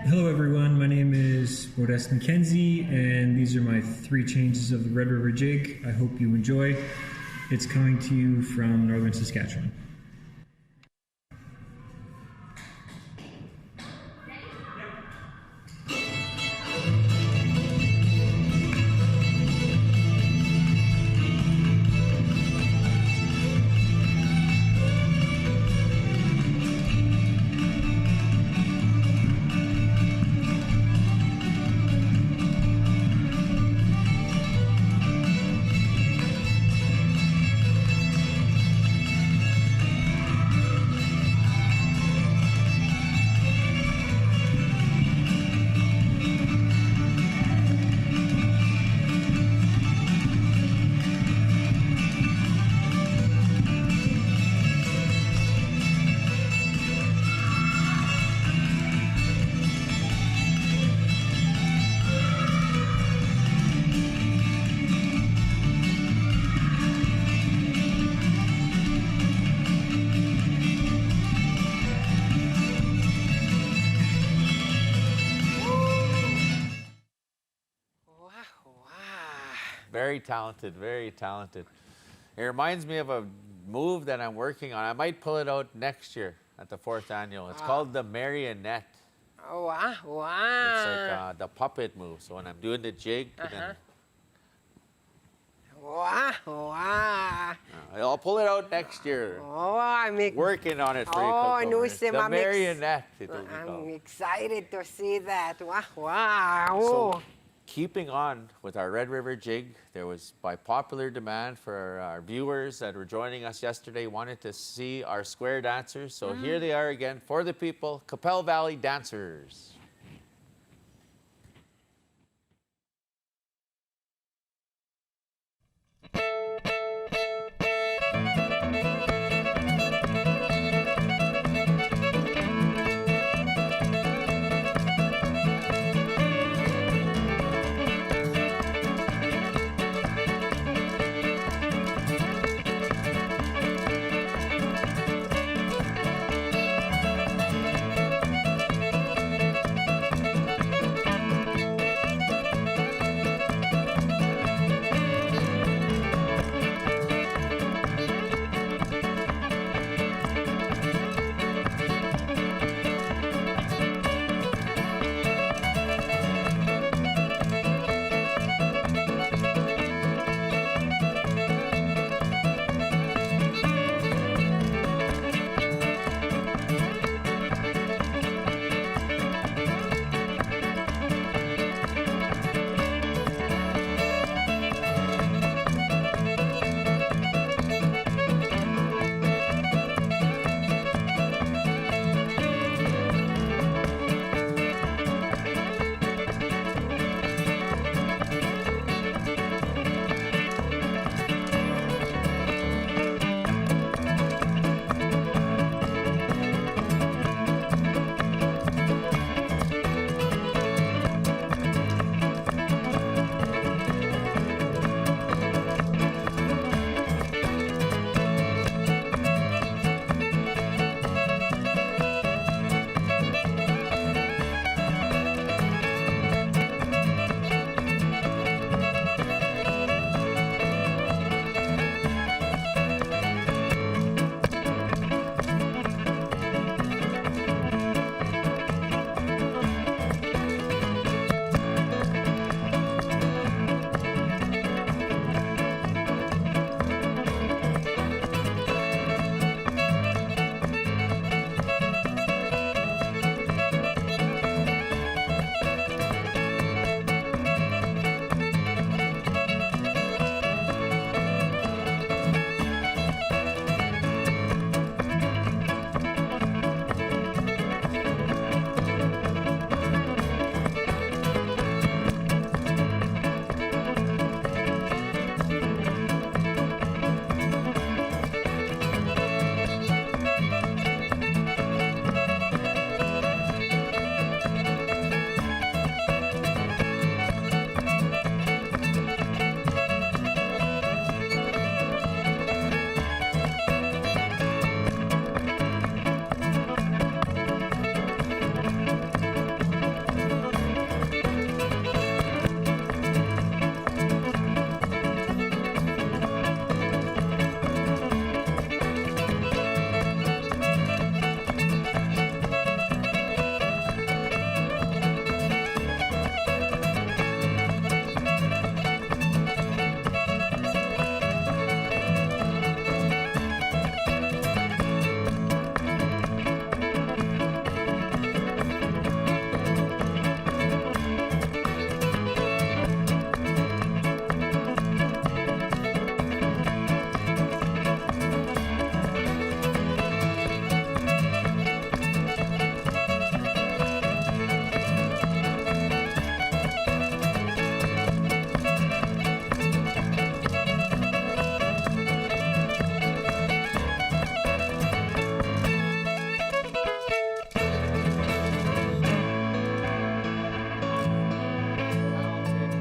Hello everyone, my name is Modest McKenzie, and these are my 3 changes of the Red River Jig. I hope you enjoy. It's coming to you from northern Saskatchewan. Very talented, very talented. It reminds me of a move that I'm working on. I might pull it out next year at the 4th annual. It's called the marionette. Oh, wow. It's Wow. like the puppet move. So when I'm doing the jig, then Wow. Wow. I'll pull it out next year. Oh, I'm Working on it for you. Oh, Cucumbers. Nussim, The marionette, it will be I'm called. excited to see that. Wow. Wow. So, keeping on with our Red River Jig, there was, by popular demand for our viewers that were joining us yesterday, wanted to see our square dancers. So here they are again for the people, Capel Valley Dancers.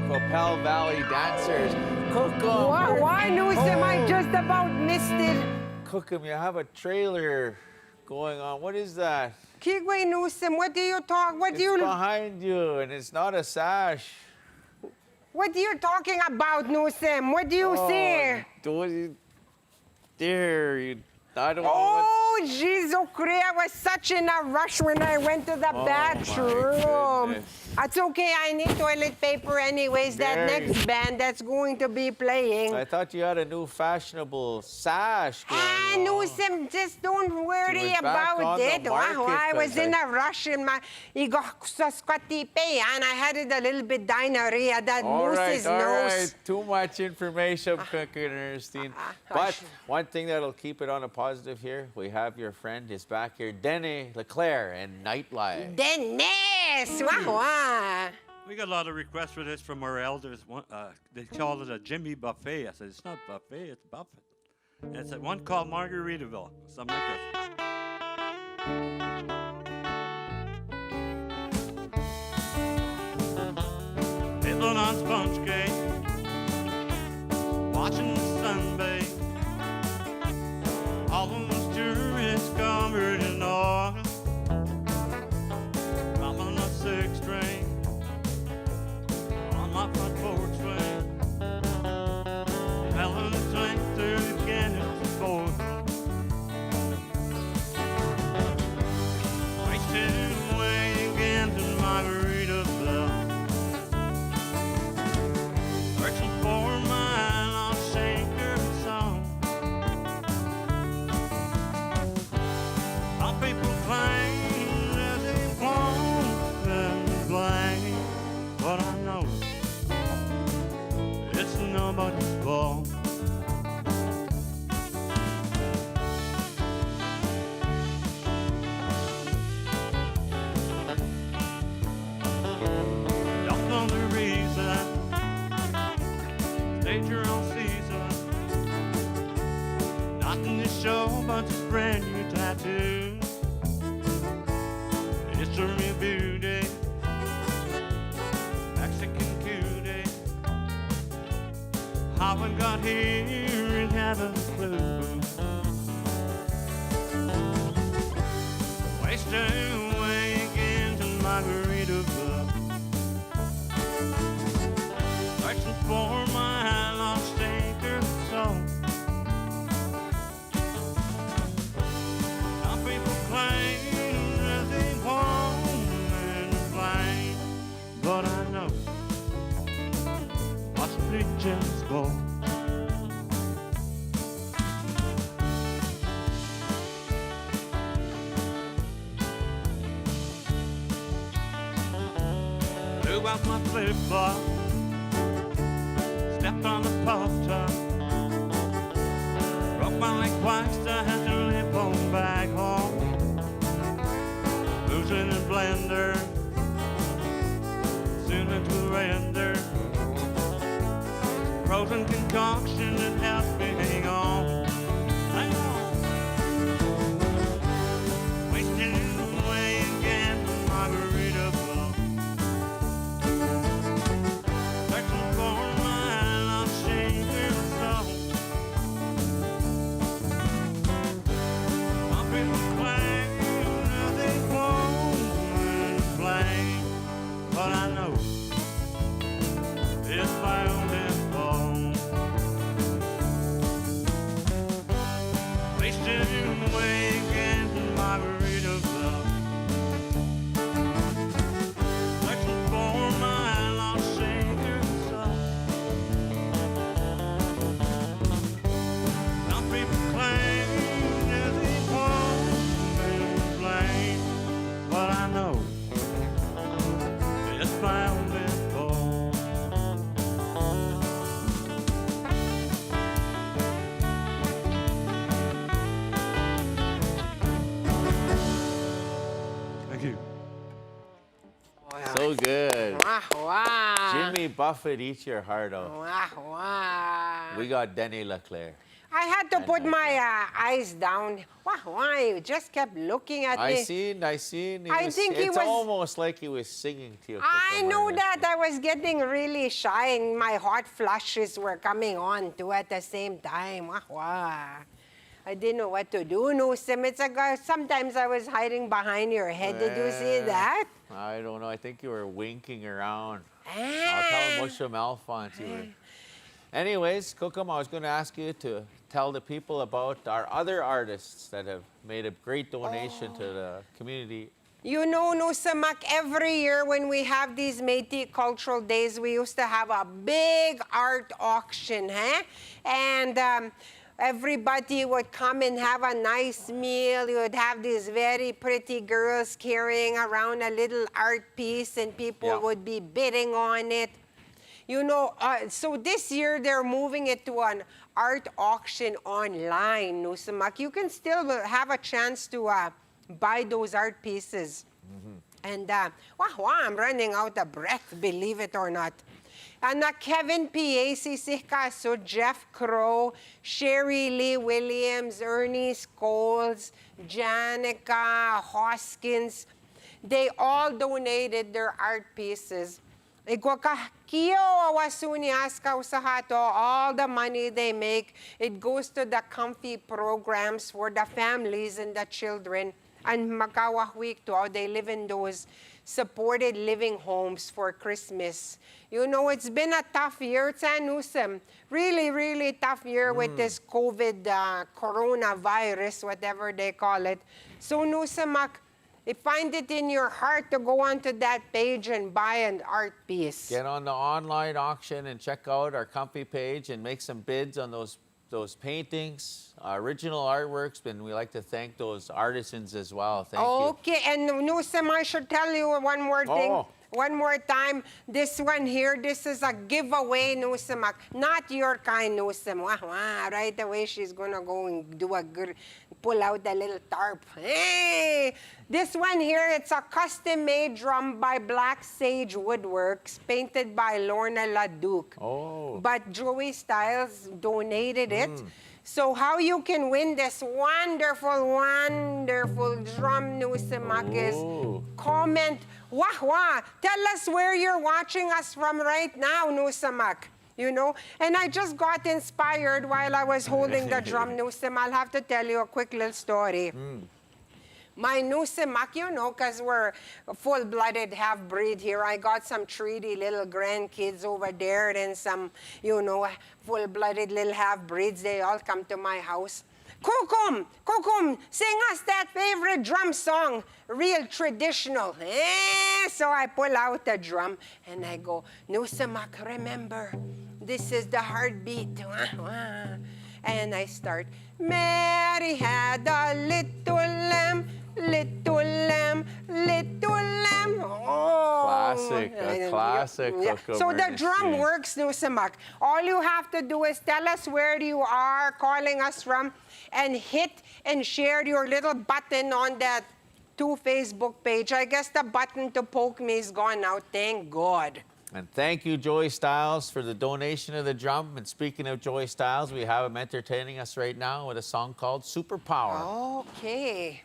Capel Valley Dancers. Cookum. Why, Nussim? I just about missed it. Cookum, you have a trailer going on. What is that? Kigway Nussim, what do you talk? What do you? Behind you, and it's not a sash. What are you talking about, Nusem? What do you see? Dear, I don't know Oh, jeez, Okri, I was such in a rush when I went to the bathroom. It's okay, I need toilet paper anyways. That next band that's going to be playing. I thought you had a new fashionable sash going on. Nusem, just don't worry about it. Wow, I was in a rush in my and I had it a little bit diarrhea. That Moose's all nose. right. Too much information, Ernestine. But one thing that'll keep it on a positive here, we have your friend is back here, Denny Leclerc and Nightlife. Dennis! Wow. We got a lot of requests for this from our elders. They call it a Jimmy buffet. I said, it's not buffet, it's buffet. And it's one called Margaritaville, something like this. Fiddling on sponge cake, watching the sun bathe. All of those tourists covered in oil, drumming a six string on my front porch swing, smelling the drink through the canyons of cold, wasting away again to Margaritaville, searching for my lost shaker song. Some people claim that they won't let me blame, but I know it's nobody's fault. Don't know the reason, stage your own season. Nothing to show but this brand new tattoo. It's a real beauty, Mexican cutie. How I got here and haven't a clue. Wasting away again to Margaritaville, searching for my lost anchor soul. Some people claim that they won't and blame, but I know what's preaching's for. Blew out my flip-flop, stepped on the puff top, broke my leg twice, I had to limp on back home. Losing a blender, soon it will render. Frozen concoction that helps me hang on. Hang on. Wasting away again to Margaritaville, searching for my lost shaker soul. Some people claim that they won't blame, but I know it's my own damn fault. Wasting away again to Margaritaville, searching for my lost shaker soul. Some people claim that they won't blame, but I know it's my own damn fault. Thank you. So good. Wow. Jimmy Buffett, eat your heart out. Wow. We got Denny Leclerc. I had to put my eyes down. Wow, you just kept looking at me. I seen. I think he it's was- almost like he was singing to you. I know that I was getting really shy and my hot flushes were coming on too at the same time. Wow. I didn't know what to do, Nusem. It's like sometimes I was hiding behind your head. Did you see that? I don't know. I think you were winking around. I'll tell Musha Malfont you were. Anyways, Kokum, I was going to ask you to tell the people about our other artists that have made a great donation to the community. You know, Nusamak, every year when we have these Métis Cultural Days, we used to have a big art auction, and everybody would come and have a nice meal. You would have these very pretty girls carrying around a little art piece, and people would be bidding on it. You know, so this year they're moving it to an art auction online, Nusamak. You can still have a chance to buy those art pieces. And I'm running out of breath, believe it or not. And Kevin P.A.C. So Jeff Crow, Sherry Lee Williams, Ernie Scholes, Janica Hoskins, they all donated their art pieces. All the money they make, it goes to the CUMFI programs for the families and the children. And Makawahwik to they live in those supported living homes for Christmas. You know, it's been a tough year, Nusem. Really, really tough year with this COVID coronavirus, whatever they call it. So Nusemak, find it in your heart to go onto that page and buy an art piece. Get on the online auction and check out our CUMFI page and make some bids on those paintings, original artworks, and we like to thank those artisans as well. Thank you. Okay, and Nusem, I should tell you one more thing. One more time, this one here, this is a giveaway, Nusemak. Not your kind, Nusem. Right away, she's gonna go and do a good, pull out the little tarp. Hey! This one here, it's a custom-made drum by Black Sage Woodworks, painted by Lorna LaDuke. But Joey Styles donated it. So how you can win this wonderful, wonderful drum, Nusemak, is comment, tell us where you're watching us from right now, Nusemak. You know, and I just got inspired while I was holding the drum, Nusem. I'll have to tell you a quick little story. My Nusemak, you know, because we're full-blooded half-breed here. I got some treaty little grandkids over there and some, you know, full-blooded little half-breeds. They all come to my house. Kukum, sing us that favorite drum song, real traditional. So I pull out the drum and I go, Nusemak, remember, this is the heartbeat. And I start, Mary had a little lamb, little lamb, little lamb. Classic, a classic. So the drum works, Nusemak. All you have to do is tell us where you are calling us from and hit and share your little button on that Facebook page. I guess the button to poke me is gone out, thank God. And thank you, Joey Styles, for the donation of the drum. And speaking of Joey Styles, we have him entertaining us right now with a song called Superpower. Okay.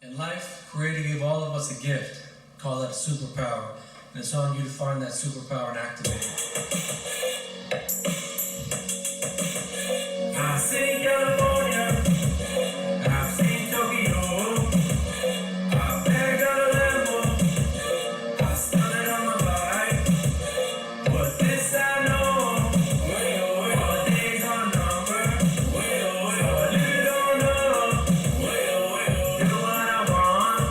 In life, Creator gave all of us a gift. Call that a superpower. And it's on you to find that superpower and activate it. I've seen California, and I've seen Tokyo. I've never got a Lambo, I started on my bike. But this I know, all days are numbered. So I really don't know, do what I want.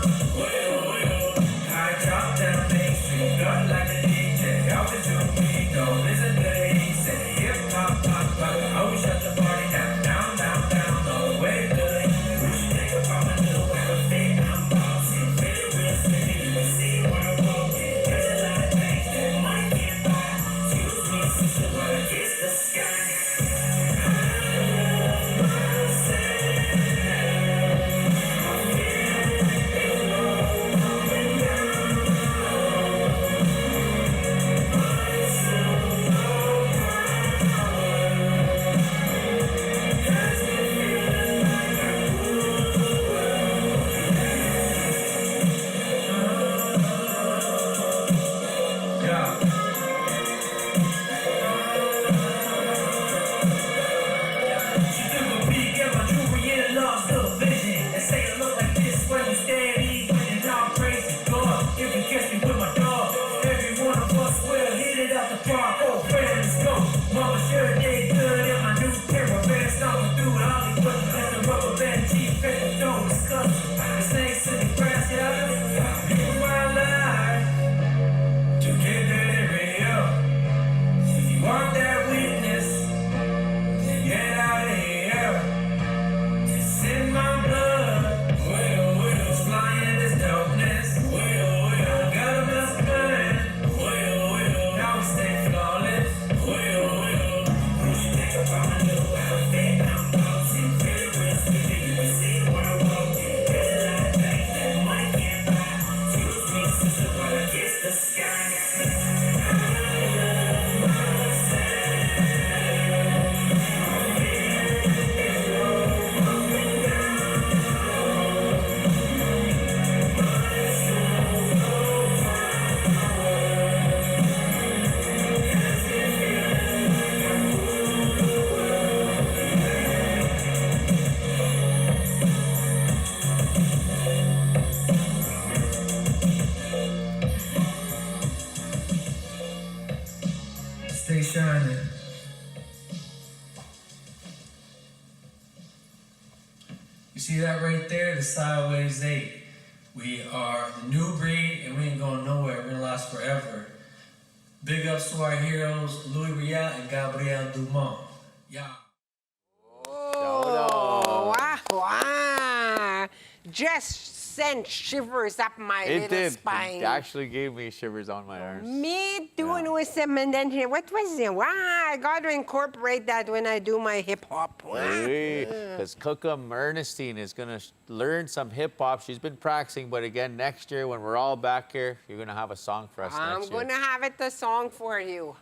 I drop down Main Street, got like a DJ. I was doing me, don't listen to the he say. see that right there? The sideways 8. We are the new breed and we ain't going nowhere. We're gonna last forever. Big ups to our heroes, Louis Riel and Gabriel Dumont. Yeah. Oh, wow, wow. Just sent shivers up my It little did. spine. It actually gave me shivers on my arms. Me doing with some, and then what was it? Wow, I got to incorporate that when I do my hip hop. Because Cookham Ernestine is going to learn some hip hop. She's been practicing, but again, next year when we're all back here, you're going to have a song for us next year. I'm going to have it a song for you.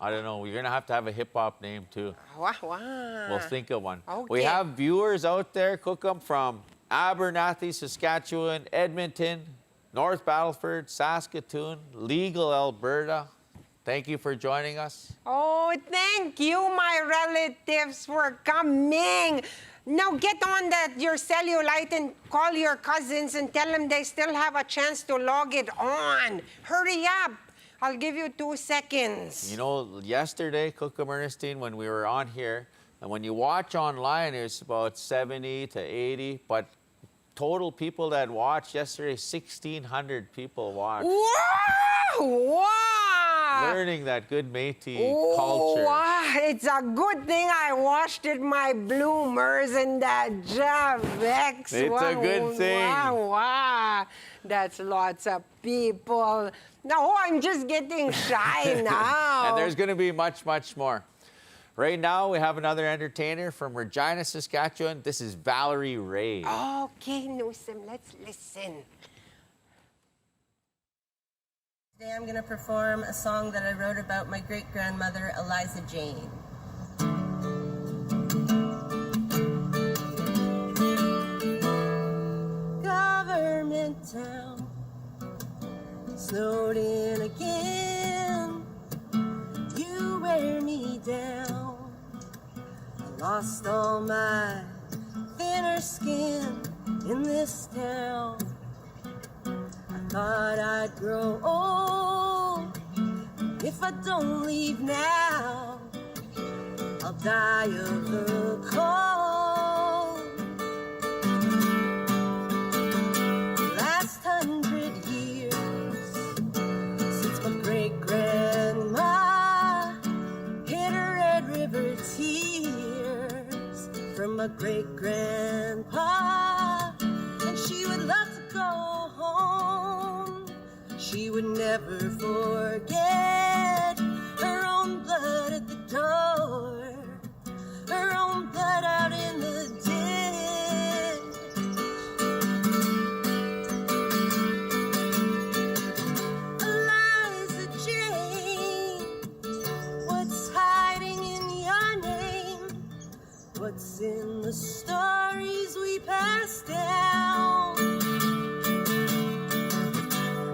I don't know. You're going to have a hip hop name too. Wow, wow. We'll think of one. Okay. We have viewers out there, Cookham, from Abernathy, Saskatchewan, Edmonton, North Battleford, Saskatoon, Legal, Alberta. Thank you for joining us. Oh, thank you, my relatives, for coming. Now get on your cellulite and call your cousins and tell them they still have a chance to log it on. Hurry up. I'll give you 2 seconds. You know, yesterday, Cookham Ernestine, when we were on here, and when you watch online, it's about 70 to 80, but total people that watched yesterday, 1,600 people watched. Wow! Wow! Learning that good Métis culture. Wow! It's a good thing I washed it, my bloomers and that Javex. It's a good thing. Wow, wow. That's lots of people. No, I'm just getting shy now. And there's going to be much, much more. Right now, we have another entertainer from Regina, Saskatchewan. This is Valerie Ray. Okay, Newsom, let's listen. Today I'm going to perform a song that I wrote about my great-grandmother, Eliza Jane. Government town, snowed in again, you wear me down. I lost all my thinner skin in this town. I thought I'd grow old. If I don't leave now, I'll die of the cold. Last 100 years since my great-grandma hid her Red River tears from my great-grandpa, and she would love to go home. She would never forget her own blood at the door, her own blood out in the ditch. Eliza Jane, what's hiding in your name? What's in the stories we pass down?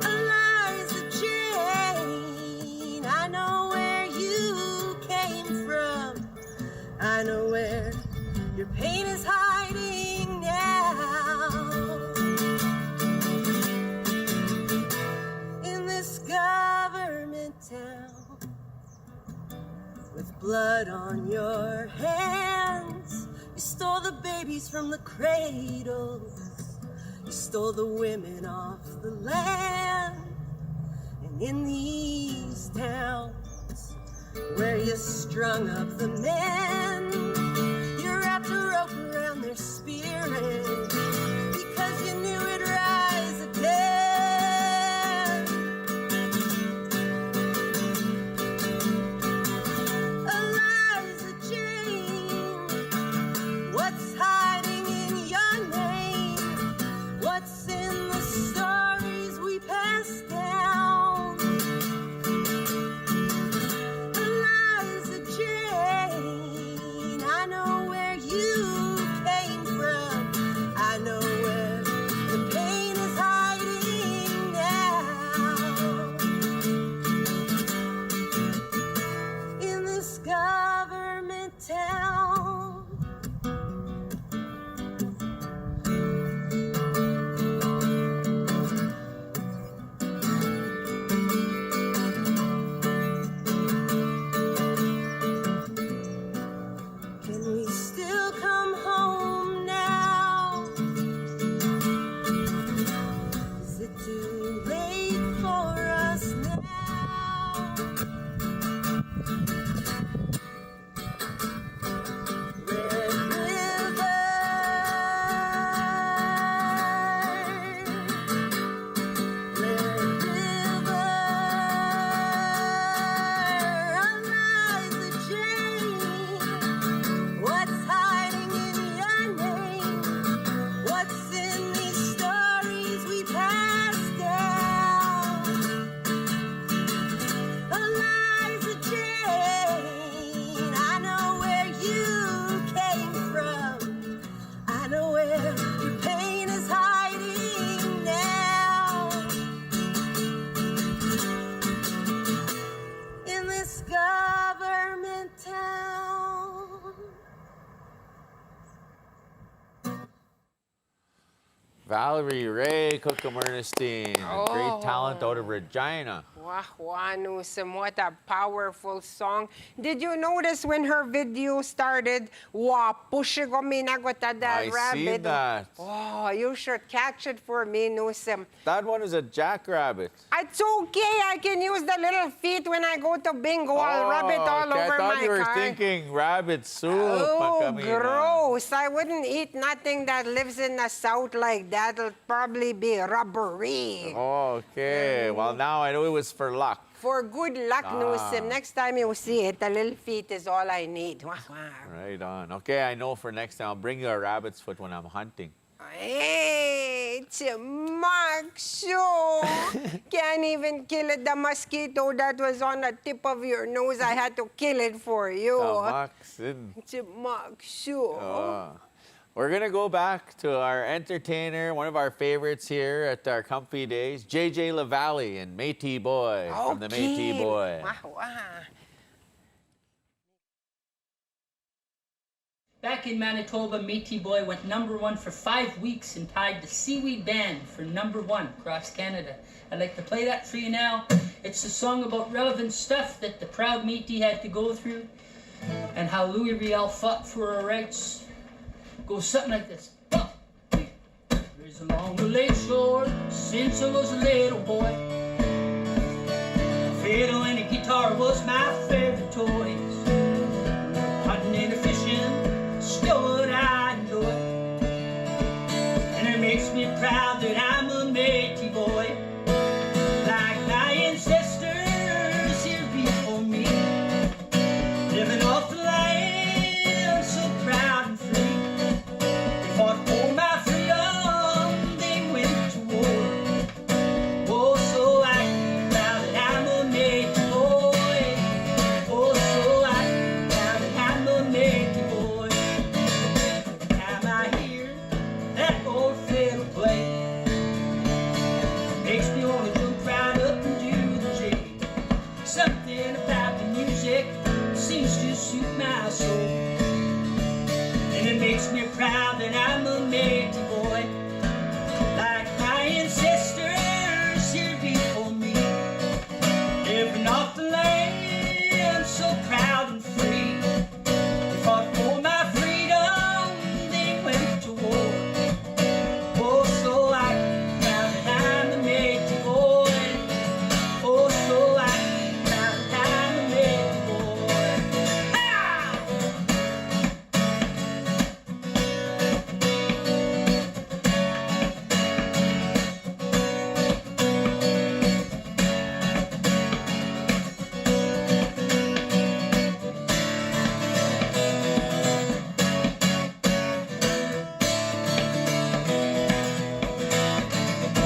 Eliza Jane, I know where you came from. I know where your pain is hiding now. In this government town, with blood on your hands, you stole the babies from the cradles, you stole the women off the land. And in these towns where you strung up the men, you wrapped a rope around their spirit because you knew it'd rise again. Eliza Jane, what's hiding in your name? What's in the stories we pass down? Eliza Jane, Valerie Ray Cookham Ernestine, great talent out of Regina. Wow, Newsom, what a powerful song. Did you notice when her video started? Wow, pushing on me that I rabbit. see that. Oh, you should catch it for me, Newsom. That one is a jackrabbit. It's okay. I can use the little feet when I go to bingo. I'll rub it all okay, over I thought my you were car. thinking rabbit soup. Oh, Makamina. gross. I wouldn't eat nothing that lives in the south like that. It'll probably be rubbery. Okay, well now I know it was for luck. For good luck, Newsom. Next time you see it, the little feet is all I need. Right on. Okay, I know for next time I'll bring you a rabbit's foot when I'm hunting. Hey, Maxo. Can't even kill it. The mosquito that was on the tip of your nose, I had to kill it for you. Maxo. We're going to go back to our entertainer, one of our favorites here at our CUMFI days, JJ LaValle and Métis Boy from the Métis Boy. Back in Manitoba, Métis Boy went #1 for 5 weeks and tied the Seaweed Band for #1 across Canada. I'd like to play that for you now. It's a song about relevant stuff that the proud Métis had to go through and how Louis Riel fought for our rights. Goes something like this. There's along the lake shore since I was a little boy. A fiddle and a guitar was my favorite toys. Hunting and fishing, still what I enjoy. And it makes me proud that I'm a Métis boy. Like my ancestors here before me, living off the land, so proud and free. Fought for my freedom, they went to war. Oh, so I can proud that I'm a Métis boy. Oh, so I can proud that I'm a Métis boy. Every time I hear that old fiddle play, makes me want to jump right up and do the jig. Something about the music seems to suit my soul. And it makes me proud that I'm a Métis boy, like my ancestors here before me, living off the land, so proud and free. They fought for my freedom, they went to war. Oh, so I can proud that I'm a Métis boy. Oh, so I can proud that I'm a Métis boy.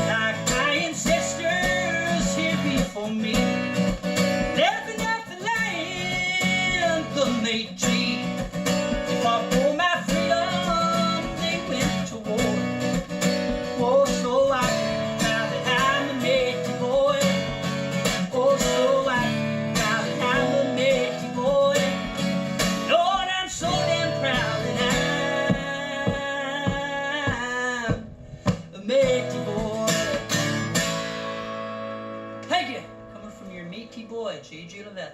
Like my ancestors here before me, living off the land, the Métis. They fought for my freedom, they went to war. Oh, so I can proud that I'm a Métis boy. Oh, so I can proud that I'm a Métis boy. Lord, I'm so damn proud that I'm a Métis boy. Thank you. Coming from your Métis boy, JJ LaValle.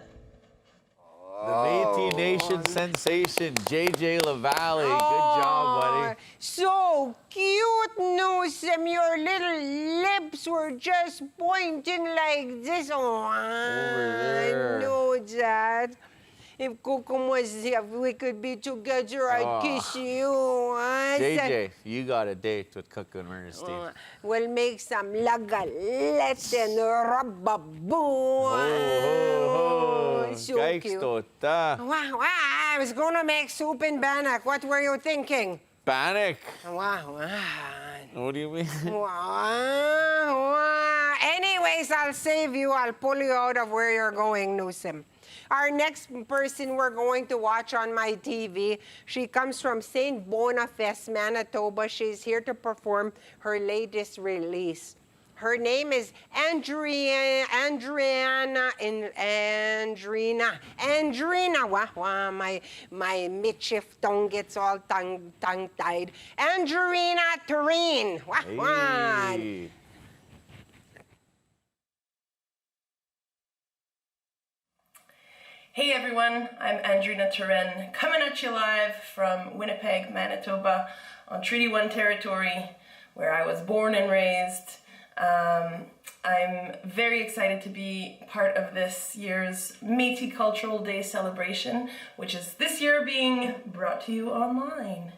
The Métis Nation sensation, JJ LaValle. Good job, buddy. So cute, Newsom. Your little lips were just pointing like this. Oh, there. I know that. If Kukum was here, if we could be together, I'd kiss you. JJ, you got a date with Cookham Ernestine. We'll make some lagalet and rubaboo. So cute. Wow, I was going to make soup in Bannock. What were you thinking? Bannock? Wow. What do you mean? Wow. Anyways, I'll save you. I'll pull you out of where you're going, Newsom. Our next person we're going to watch on my TV, she comes from St. Boniface, Manitoba. She's here to perform her latest release. Her name is Andriana. Wow, my midship tongue gets all tongue-tied. Andrina Tureen. Wow. Hey. Hey everyone, I'm Andrina Turen, coming at you live from Winnipeg, Manitoba, on Treaty 1 territory, where I was born and raised. I'm very excited to be part of this year's Métis Cultural Day celebration, which is this year being brought to you online.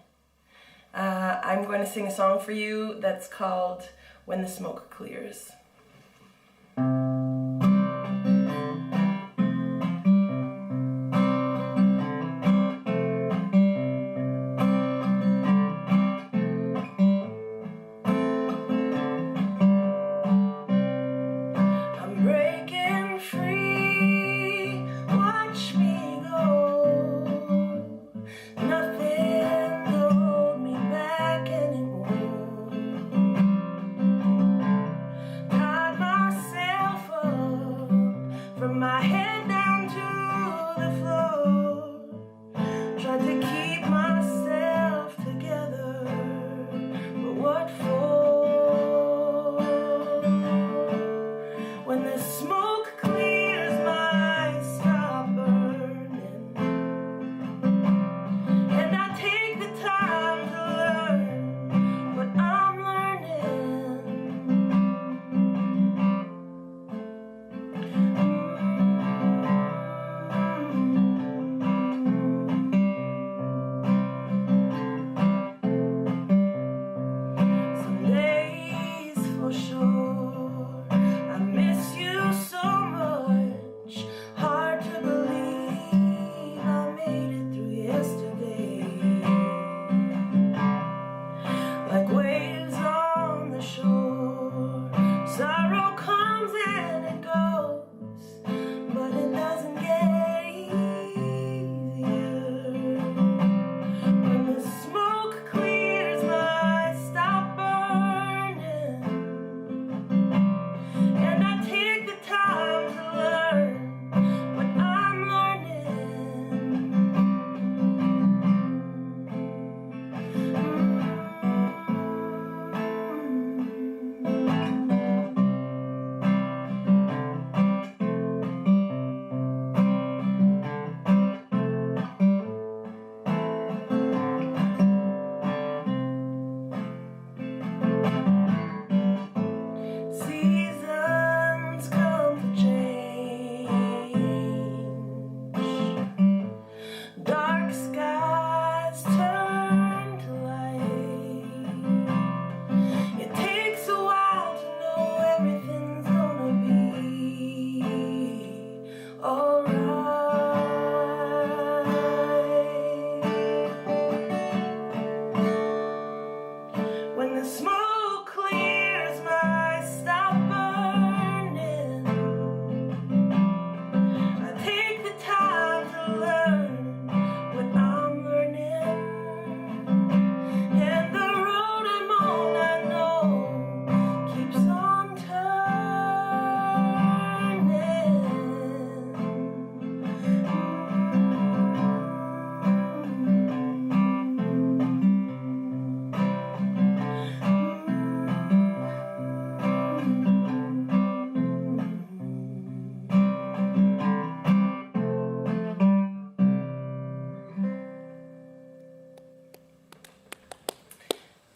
I'm going to sing a song for you that's called When the Smoke Clears.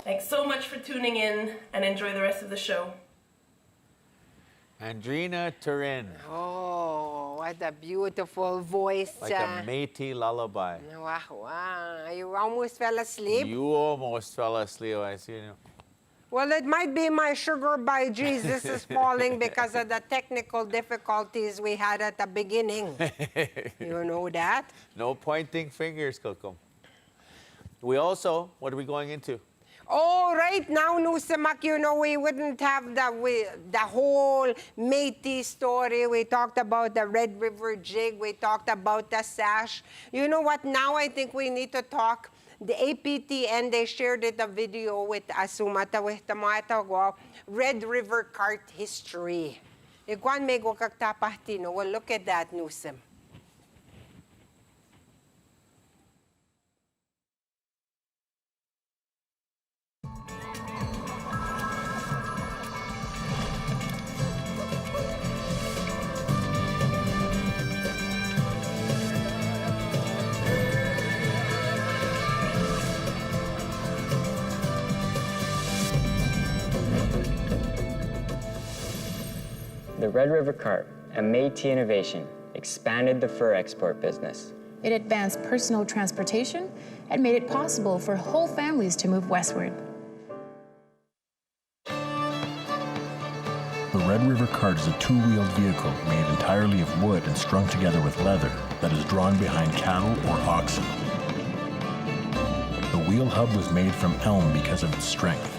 Thanks so much for tuning in and enjoy the rest of the show. Andrina Turin. Oh, what a beautiful voice. Like a Métis lullaby. Wow, wow. You almost fell asleep? You almost fell asleep, I see. Well, it might be my sugar by Jesus is falling because of the technical difficulties we had at the beginning. You know that? No pointing fingers, Kokom. We also, what are we going into? Oh, right now, Nusamak, you know, we wouldn't have the whole Métis story. We talked about the Red River Jig. We talked about the sash. You know what? Now I think we need to talk the APTN, they shared it a video with Asumata with the Red River Cart history. Iguan may go kaktapahtino. Well, look at that, Newsom. The Red River Cart, a Métis innovation, expanded the fur export business. It advanced personal transportation and made it possible for whole families to move westward. The Red River Cart is a two-wheeled vehicle made entirely of wood and strung together with leather that is drawn behind cattle or oxen. The wheel hub was made from elm because of its strength.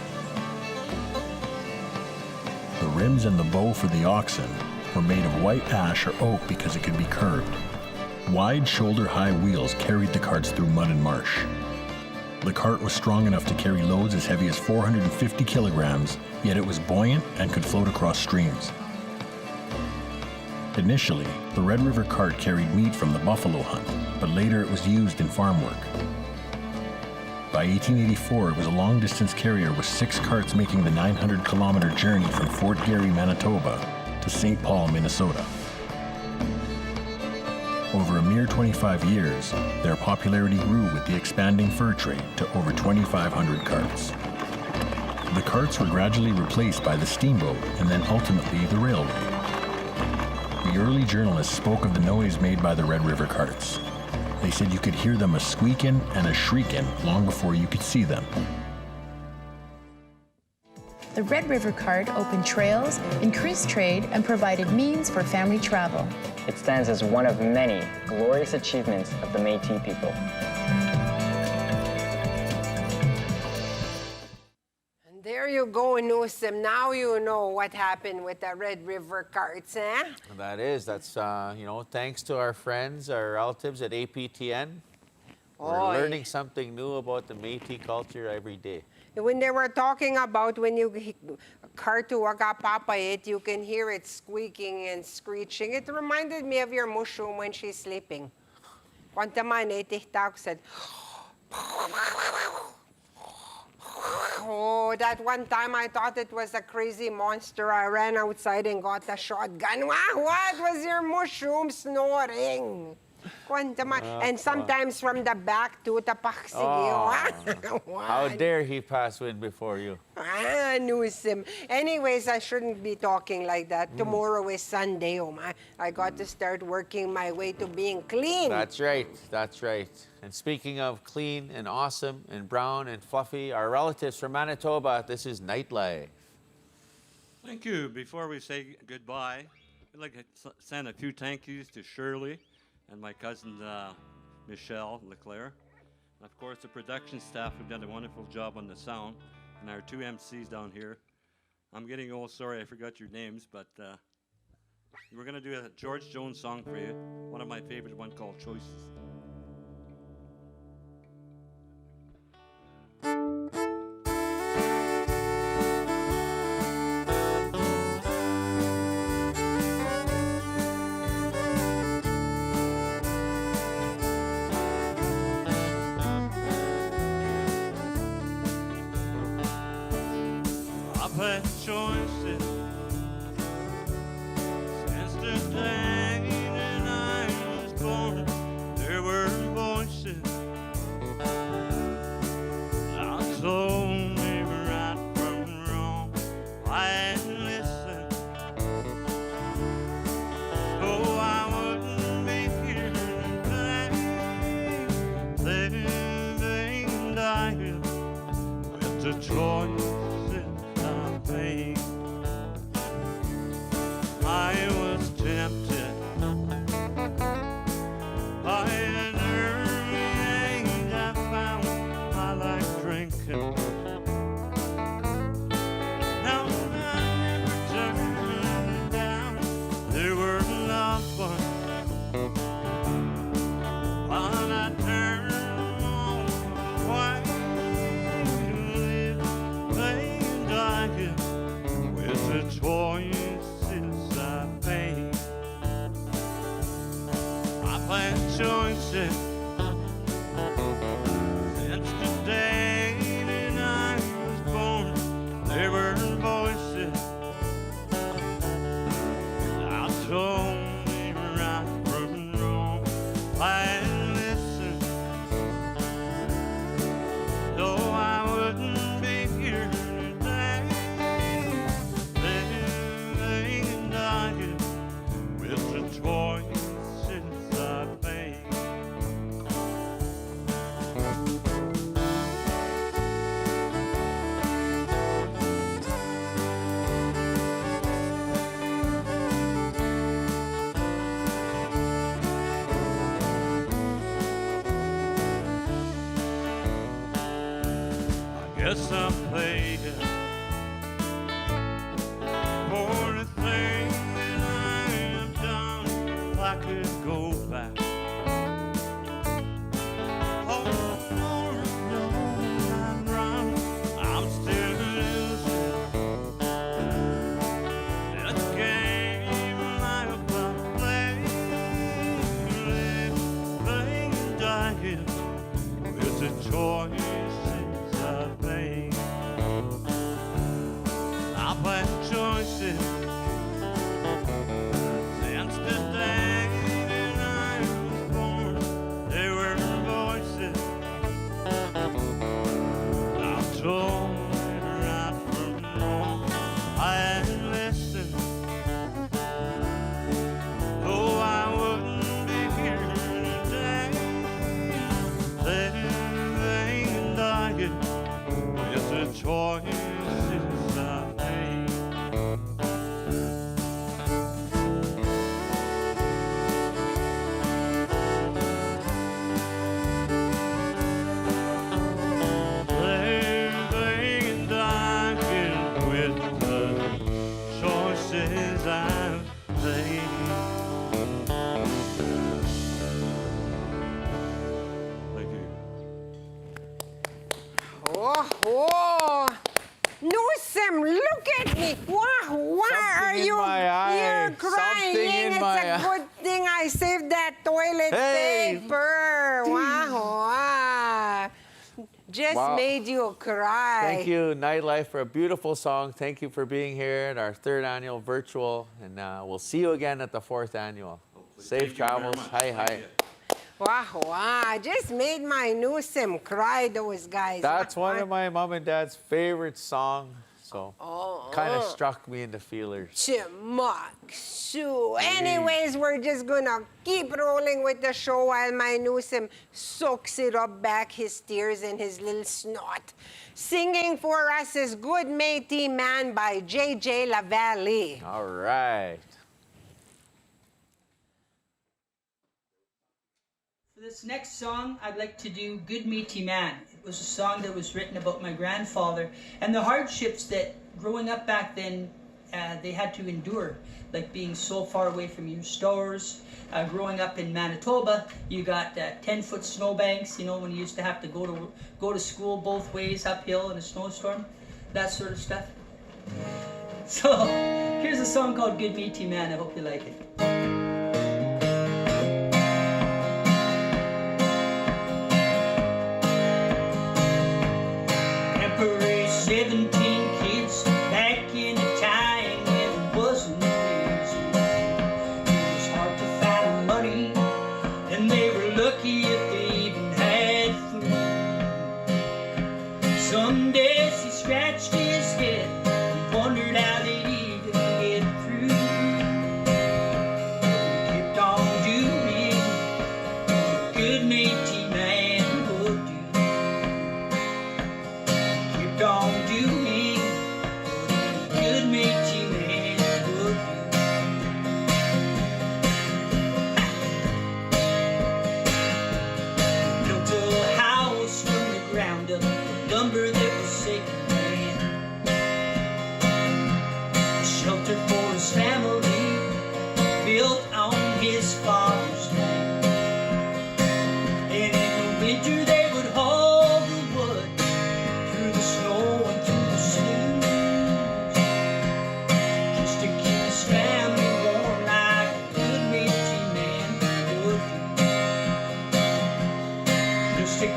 The rims and the bow for the oxen were made of white ash or oak because it could be curved. Wide shoulder-high wheels carried the carts through mud and marsh. The cart was strong enough to carry loads as heavy as 450 kilograms, yet it was buoyant and could float across streams. Initially, the Red River Cart carried meat from the buffalo hunt, but later it was used in farm work. By 1884, it was a long-distance carrier with 6 carts making the 900-kilometer journey from Fort Garry, Manitoba to St. Paul, Minnesota. Over a mere 25 years, their popularity grew with the expanding fur trade to over 2,500 carts. The carts were gradually replaced by the steamboat and then ultimately the railway. The early journalists spoke of the noise made by the Red River carts. They said you could hear them a squeaking and a shrieking long before you could see them. The Red River Cart opened trails, increased trade, and provided means for family travel. It stands as one of many glorious achievements of the Métis people. And there you go, Newsom. Now you know what happened with the Red River Carts, eh? That's, thanks to our friends, our relatives at APTN. We're Oy. learning something new about the Métis culture every day. When they were talking about when you cart to it, you can hear it squeaking and screeching. It reminded me of your mushroom when she's sleeping. Kwanta man, said, oh, that one time I thought it was a crazy monster. I ran outside and got a shotgun. What was your mushroom snoring? And sometimes from the back to tapak sige. How dare he pass wind before you? Newsom. Anyways, I shouldn't be talking like that. Tomorrow is Sunday, I got to start working my way to being clean. That's right. And speaking of clean and awesome and brown and fluffy, our relatives from Manitoba, this is Nightlife. Thank you. Before we say goodbye, I'd like to send a few thank yous to Shirley and my cousin Michelle Leclerc. And of course, the production staff have done a wonderful job on the sound, and our 2 MCs down here. I'm getting old, sorry I forgot your names, but we're going to do a George Jones song for you, one of my favorite, one called Choices. I've had choices since the day that I was born. There were voices that told me right from wrong. I had listened, so I wouldn't be here today, living and dying with the choice. I was tempted by an early age. I found I like drinking. Now I never turned down. There were loved ones, but I turned on voices. Since the day that I was born, there were voices. I told me right from wrong. I listened, though I wouldn't be here today, living and dying with the choices I made. Guess I paid it for the thing that I have done. If I could go back, oh no, no, I'd run. I'm still losing. It's a game like I play, living and dying with the choice. I've had choices since the day that I was born. There were voices I told me right from wrong. I had listened, though I wouldn't be here today, living and dying with the choices I made. Living and dying with the choices I've made. Thank you. Oh, Newsom, look at me. Why are in you my eye. here crying? Something in It's my a eye. good thing I saved that toilet Hey. paper. Wow. Just Wow. made you cry. Thank you, Nightlife, for a beautiful song. Thank you for being here at our 3rd annual virtual, and we'll see you again at the 4th annual. Safe travels. Hi, hi. Wow. Just made my Newsom cry, those guys. That's one of my mom and dad's favorite songs, so kind of struck me in the feelers. Chimok. Shoo. Anyways, we're just gonna keep rolling with the show while my Newsom soaks it up back, his tears and his little snot. Singing for us is Good Métis Man by J.J. LaValle. All right. For this next song, I'd like to do Good Métis Man. It was a song that was written about my grandfather and the hardships that growing up back then they had to endure, like being so far away from your stores. Growing up in Manitoba, you got 10-foot snowbanks, you know, when you used to have to go to school both ways uphill in a snowstorm, that sort of stuff. So, here's a song called Good Métis Man. I hope you like it. Raised 17 kids back in a time when it wasn't easy. It was hard to find money, and they were lucky if they even had food. Some days he scratched his head and wondered how they'd even get through. He kept on doing what a good Métis man would do. Kept on doing what a good Métis man would do. Built a house from the ground up, lumber that was second-hand. A shelter for his family, built on his father's land. And in the winter they would haul the wood through the snow and through the sloughs, just to keep his family warm like a good Métis man would do.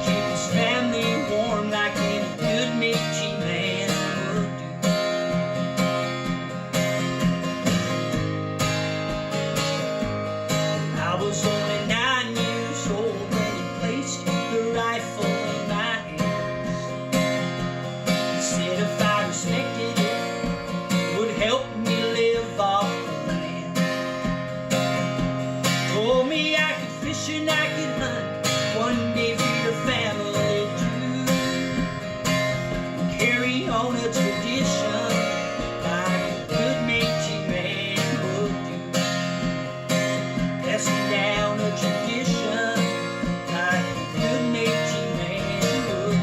keep his family warm like any good Métis man would do. I was only 9 years old when he placed the rifle in my hands. He said if I respected it, would help me live off the land. Told me I could fish and I could hunt, one day feed a family too. Carry on a tradition like a good Métis man would do. Passing down a tradition like a good Métis man would.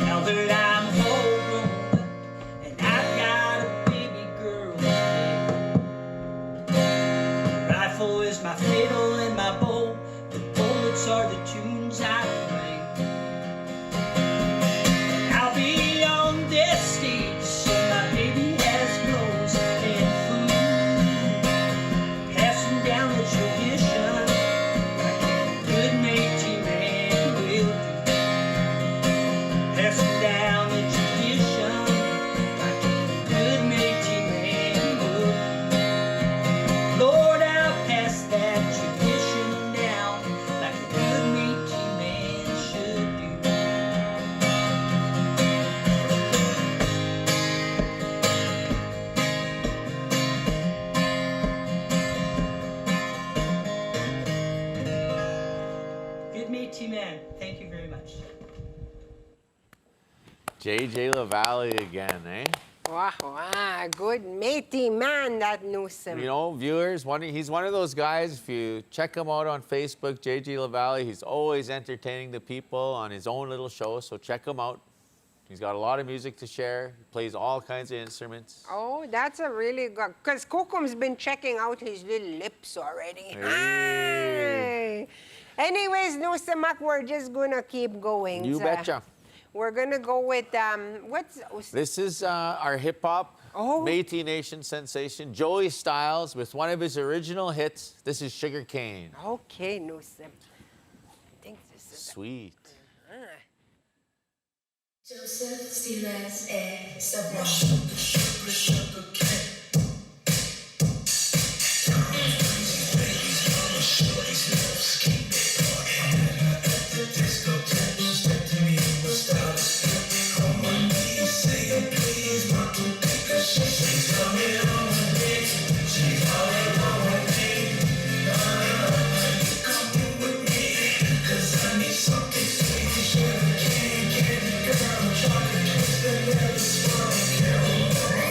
Now that I'm all grown up and I've got a baby girl today, the rifle is my fiddle and my bow, the bullets are the tunes I play. I'll be on this stage so my baby has clothes and food, passing down the tradition like a good Métis man will do. Passing down the tradition like a good Métis man would. Lord, I'll pass that tradition down like a good Métis man should do. Good Métis man, thank you very much. JJ LaValle again, eh? Wow, good Métis man, that Newsom. You know, viewers, he's one of those guys, if you check him out on Facebook, JJ LaValle, he's always entertaining the people on his own little show, so check him out. He's got a lot of music to share. He plays all kinds of instruments. Oh, that's a really good, because Kokum's been checking out his little lips already. Hey. Hi. Anyways, Nusamak, we're just gonna keep going. You betcha. We're gonna go with, This is our hip-hop Métis Nation sensation, Joey Styles, with one of his original hits. This is Sugar Cane. Okay, Nusam. I think this is Sweet. Joseph Stiles et Savoir. Candy girl, chocolate kiss, the leather swirl, carol.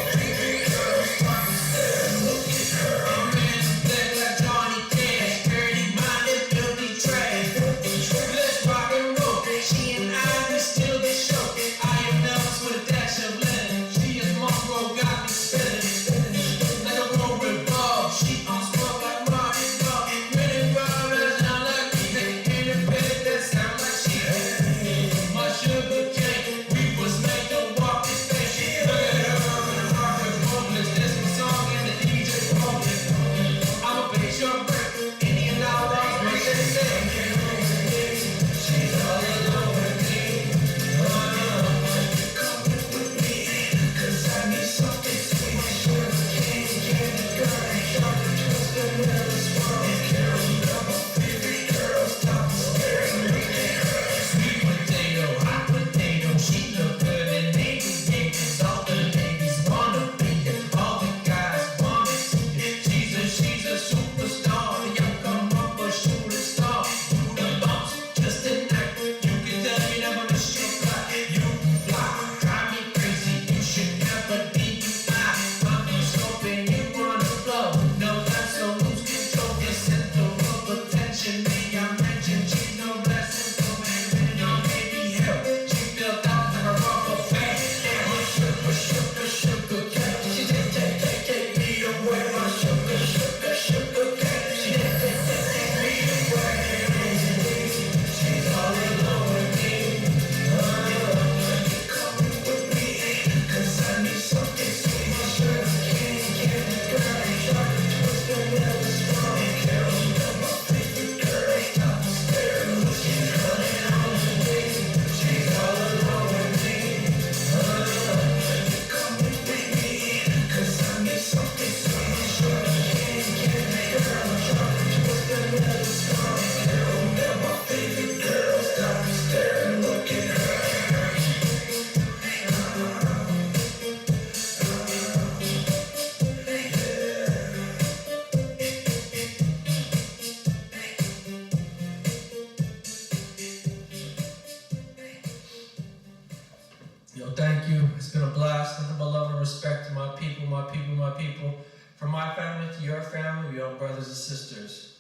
my people, my people. From my family to your family, we are brothers and sisters.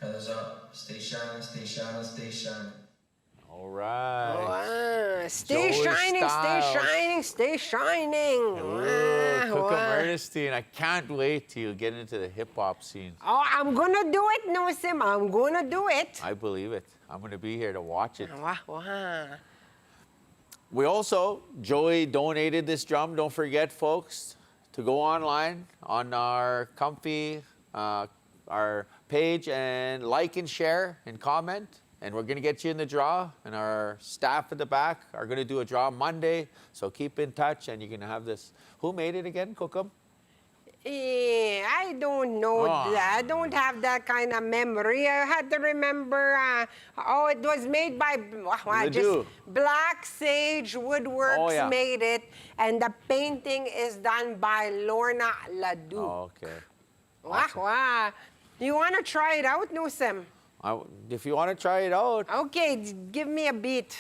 Feathers up, stay shining, stay shining, stay shining. All right. Wow. Stay Joey shining, Styles. stay shining, stay shining. Ooh, Cookham Wow. Ernestine, I can't wait till you get into the hip-hop scene. Oh, I'm gonna do it, Nusim. I'm gonna do it. I believe it. I'm going to be here to watch it. Wow, wow. We also, Joey donated this drum. Don't forget, folks, to go online on our CUMFI, our page, and like and share and comment. And we're going to get you in the draw. And our staff at the back are going to do a draw Monday. So keep in touch, and you can have this. Who made it again, Cookham? I don't know that. I don't have that kind of memory. I had to remember, it was made by Ledoux. Black Sage Woodworks Oh, yeah. made it, and the painting is done by Lorna Ledoux. Oh, okay. Wow, wow. You want to try it out, Nusem? If you want to try it out. Okay, give me a beat.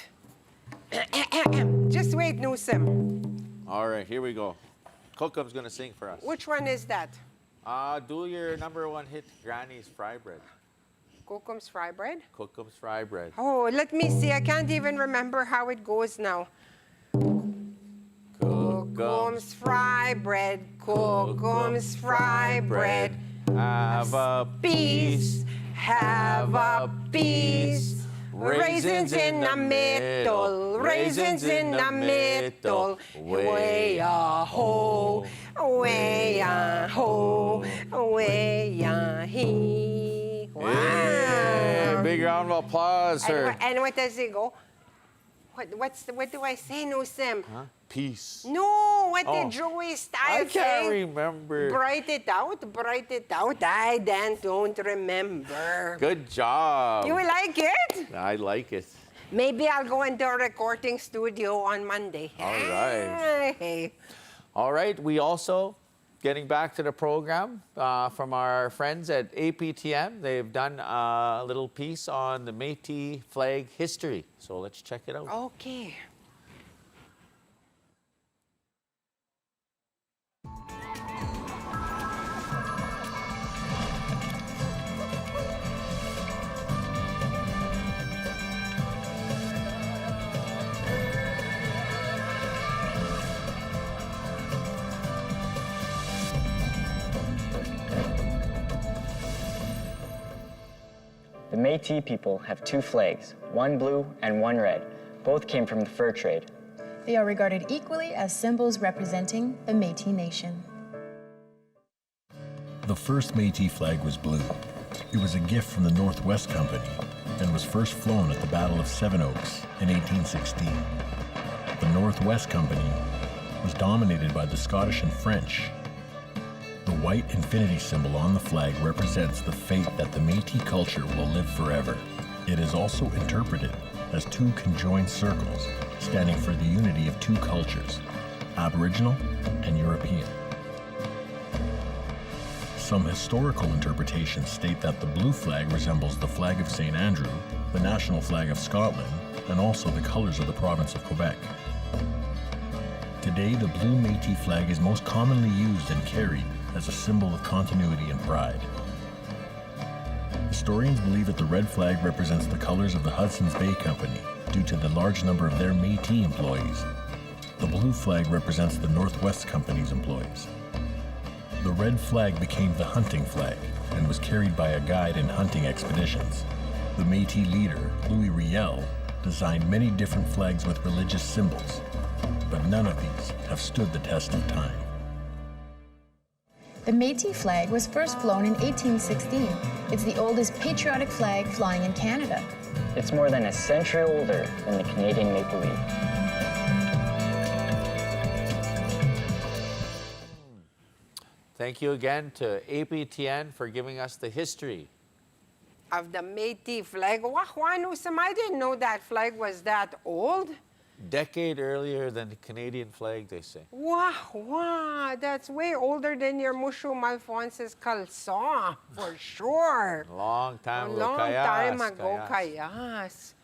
Just wait, Nusem. All right, here we go. Cookham's going to sing for us. Which one is that? Do your #1 hit, Granny's Fry Bread. Cookham's Fry Bread? Cookham's Fry Bread. Oh, let me see. I can't even remember how it goes now. Cookham's Fry Bread, Cookham's Fry Bread. Have a Piece, have a piece. Raisins in the middle, raisins in the middle. Way a ho, way a ho, way a he. Wow. Yeah, big round of applause for And what does it go? What do I say, Nusim? peace. No, what Oh. did Joey Styles say? I can't remember. Bright it out, bright it out. I then don't remember. Good job. You like it? I like it. Maybe I'll go into a recording studio on Monday. All right. Hey. All right. We also, getting back to the program, from our friends at APTM, they've done a little piece on the Métis flag history. So let's check it out. Okay. The Métis people have two flags, one blue and one red. Both came from the fur trade. They are regarded equally as symbols representing the Métis Nation. The first Métis flag was blue. It was a gift from the Northwest Company and was first flown at the Battle of Sevenoaks in 1816. The Northwest Company was dominated by the Scottish and French. The white infinity symbol on the flag represents the faith that the Métis culture will live forever. It is also interpreted as two conjoined circles standing for the unity of two cultures, Aboriginal and European. Some historical interpretations state that the blue flag resembles the flag of St. Andrew, the national flag of Scotland, and also the colors of the province of Quebec. Today, the blue Métis flag is most commonly used and carried as a symbol of continuity and pride. Historians believe that the red flag represents the colors of the Hudson's Bay Company due to the large number of their Métis employees. The blue flag represents the Northwest Company's employees. The red flag became the hunting flag and was carried by a guide in hunting expeditions. The Métis leader, Louis Riel, designed many different flags with religious symbols, but none of these have stood the test of time. The Métis flag was first flown in 1816. It's the oldest patriotic flag flying in Canada. It's more than a century older than the Canadian Maple Leaf. Thank you again to APTN for giving us the history Of the Métis flag. I didn't know that flag was that old. decade earlier than the Canadian flag, they say. Wow, that's way older than your Mushu Malfonse's calçon, for sure. Long time A ago. long Kayas, time ago, kayas. kayas.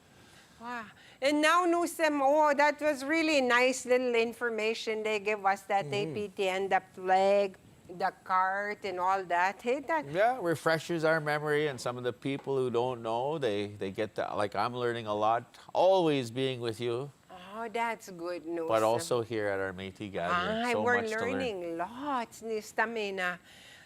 Wow. And now, Nusem, oh, that was really nice little information they give us, that APT and the flag, the cart, and all that. Hey, that. Yeah, refreshes our memory, and some of the people who don't know, they get that. Like, I'm learning a lot, always being with you, Oh, that's good news. but also here at our Métis gathering. So we're much to learn. learning lots, Nistamina.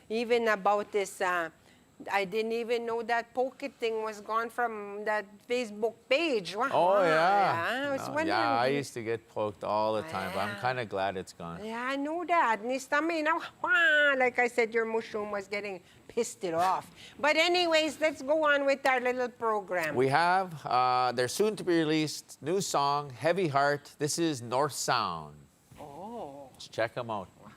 Even about this, I didn't even know that Pocket thing was gone from that Facebook page. Wow. Oh, yeah. Yeah, I was No, wondering. yeah, I used to get poked all the time, but I'm kind of glad it's gone. Yeah, I know that. Nistamina, wow. Like I said, your mushroom was getting pissed it off. But anyways, let's go on with our little program. We have their soon-to-be-released new song, Heavy Heart. This is North Sound. Oh. Let's check them out. Wow.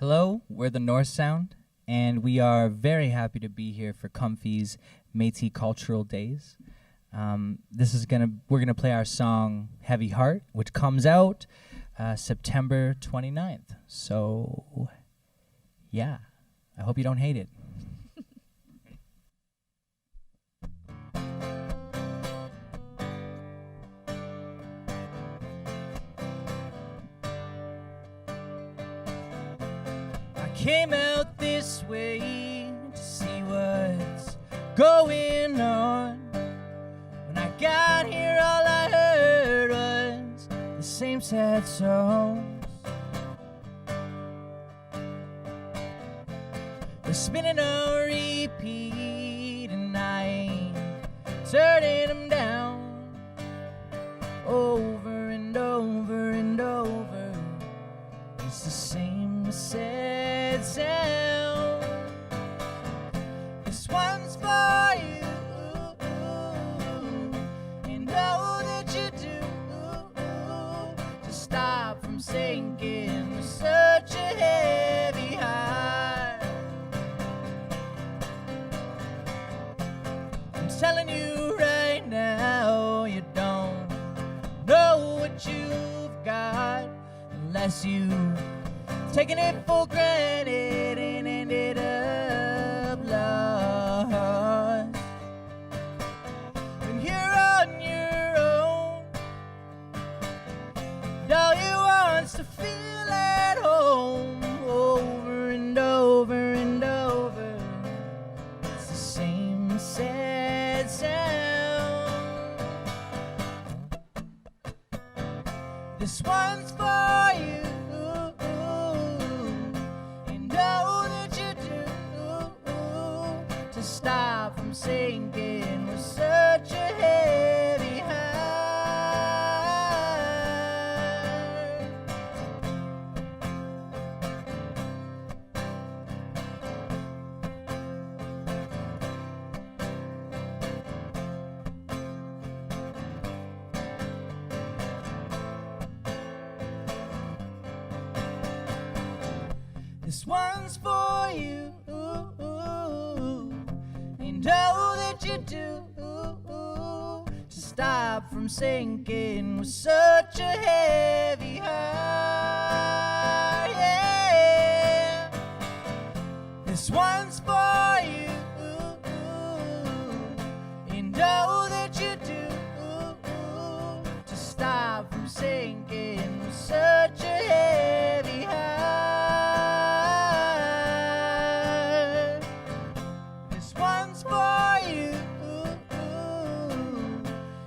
Hello, we're the North Sound, and we are very happy to be here for CUMFI's Métis Cultural Days. We're gonna play our song Heavy Heart, which comes out September 29th. So, yeah, I hope you don't hate it. Came out this way to see what's going on. When I got here, all I heard was the same sad songs. They're spinning on repeat, and I ain't turning them down. Over and over and over, it's the same sad sound. This one's for you, and all that you do to stop from sinking with such a heavy heart. I'm telling you right now, you don't know what you've got unless you taking it for granted and ended up lost. When you're on your own, and all you want's to feel at home. Over and over and over, it's the same sad sound. This one's for you, to stop from sinking with such a heavy heart. This one's for you, and all that you do to stop from sinking with such a heavy heart. Yeah. This one's for you, and all that you do to stop from sinking with such a heavy heart. For you,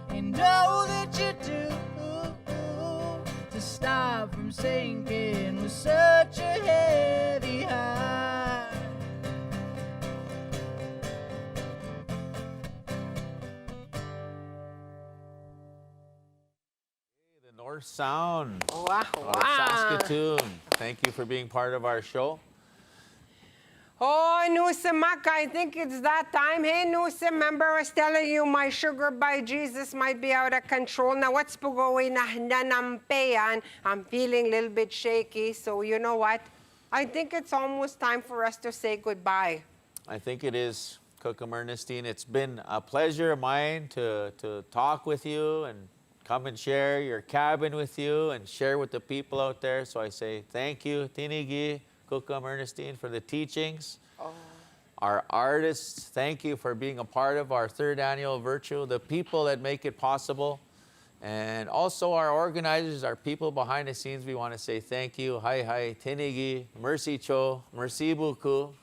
and all that you do to stop from sinking with such a heavy heart. The North Sound. Wow, Out of Saskatoon. Thank you for being part of our show. Oh, Nusamaka, I think it's that time. Hey, Nusam, remember I was telling you my sugar by Jesus might be out of control. Now, what's going on? I'm feeling a little bit shaky. So, you know what? I think it's almost time for us to say goodbye. I think it is, Kukum Ernestine. It's been a pleasure of mine to talk with you and come and share your cabin with you and share with the people out there. So I say thank you, Tinigi, Kukum Ernestine, for the teachings. Our artists, thank you for being a part of our 3rd annual Virtual. The people that make it possible. And also our organizers, our people behind the scenes, we want to say thank you. Hai, tinigi, merci cho, merci beaucoup.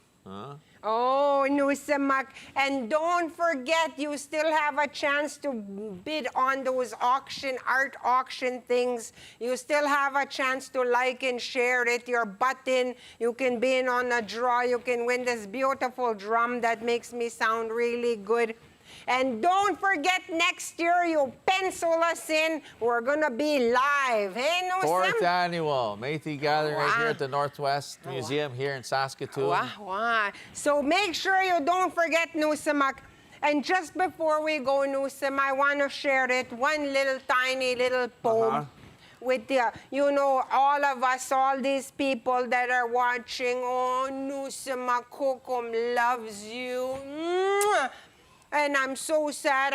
Oh, Nusamak. And don't forget, you still have a chance to bid on those art auction things. You still have a chance to like and share it. Your button, you can be in on a draw. You can win this beautiful drum that makes me sound really good. And don't forget, next year, you pencil us in. We're going to be live. Hey, Nusam? 4th annual Métis gathering right here at the Northwest Museum here in Saskatoon. Wow. So make sure you don't forget, Nusamak. And just before we go, Nusam, I want to share it, one little tiny little poem. With the, you know, all of us, all these people that are watching. Oh, Nusama Kokom loves you. Mwah! And I'm so sad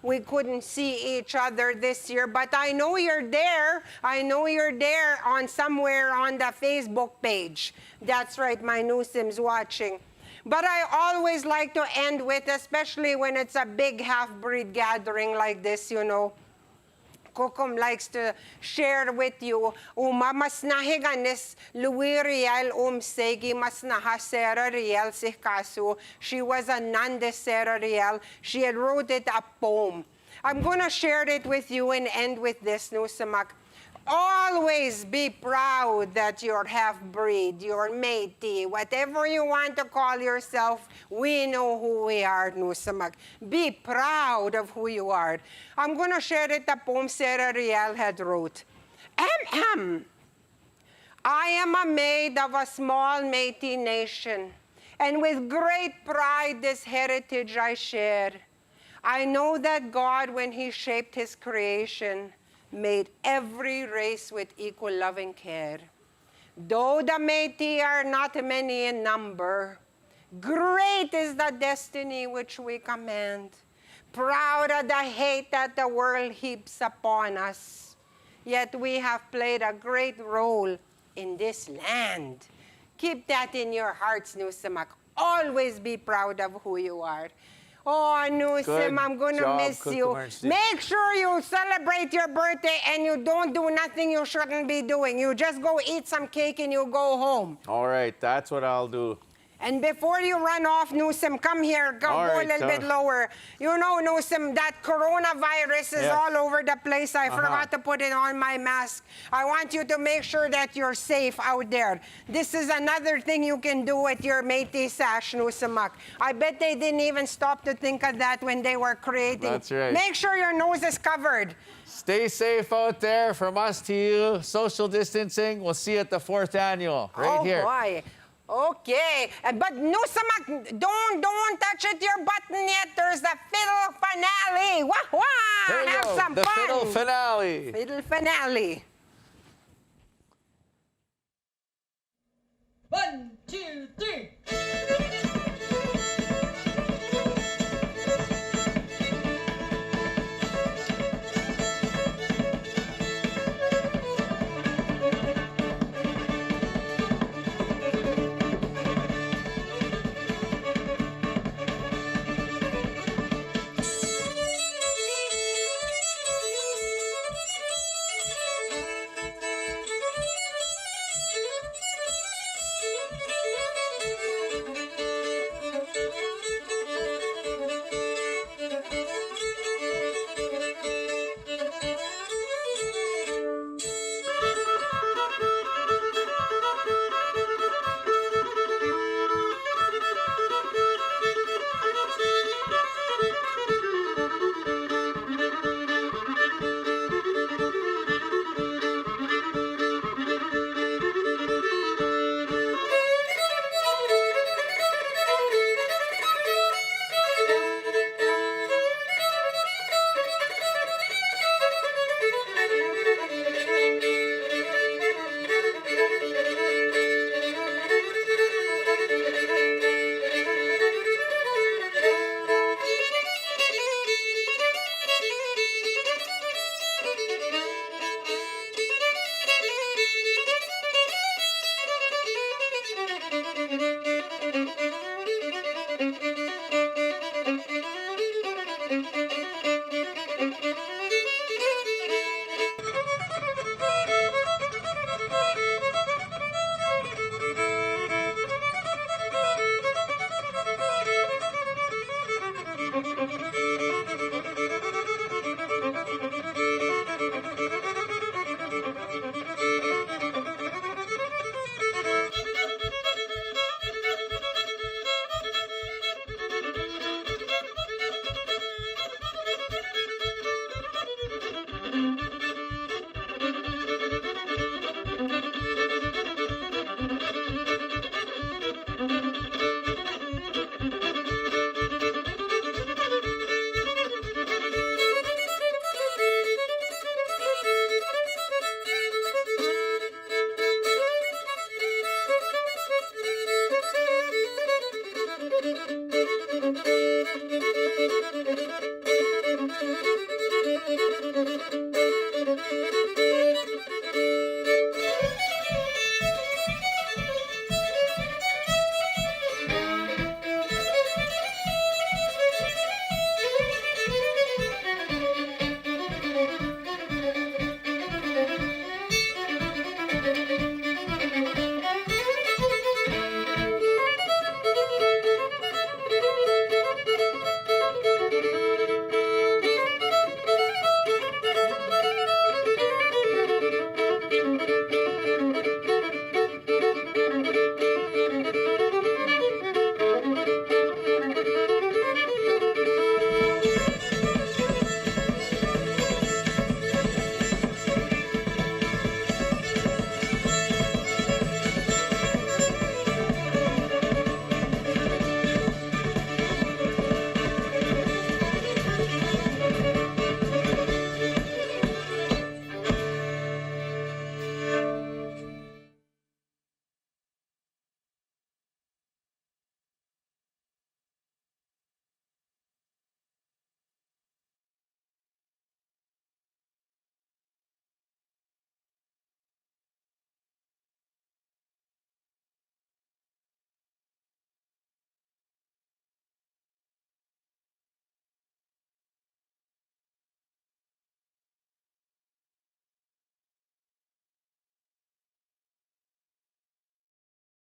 we couldn't see each other this year, but I know you're there. I know you're there on somewhere on the Facebook page. That's right, my Nusim's watching. But I always like to end with, especially when it's a big half-breed gathering like this, you know, Kokom likes to share with you. Mas nahiganis luwirial segi mas nahasera real si kasu. She was a nandesera real. She had wrote it a poem. I'm going to share it with you and end with this, Nusamak. Always be proud that you're half-breed, you're Métis, whatever you want to call yourself, we know who we are, Nusamak. Be proud of who you are. I'm going to share it, a poem Sarah Riel had wrote. I am a maid of a small Métis nation, and with great pride this heritage I share. I know that God, when he shaped his creation, made every race with equal loving care. Though the Métis are not many in number, great is the destiny which we command. Proud of the hate that the world heaps upon us, yet we have played a great role in this land. Keep that in your hearts, Nusamak. Always be proud of who you are. Oh, Nusim, I'm going to miss you. Make sure you celebrate your birthday and you don't do nothing you shouldn't be doing. You just go eat some cake and you go home. All right, that's what I'll do. And before you run off, Nusim, come here. Go a little bit lower. You know, Nusim, that coronavirus is all over the place. I forgot to put it on my mask. I want you to make sure that you're safe out there. This is another thing you can do with your Métis sash, Nusimak. I bet they didn't even stop to think of that when they were creating. That's right. Make sure your nose is covered. Stay safe out there. From us to you, social distancing. We'll see you at the 4th annual right here. Oh, boy. Okay, but Nusamak, don't touch it your button yet. There's the fiddle finale. Wah wah! Have some fun. The fiddle finale. Fiddle finale. 1, 2, 3.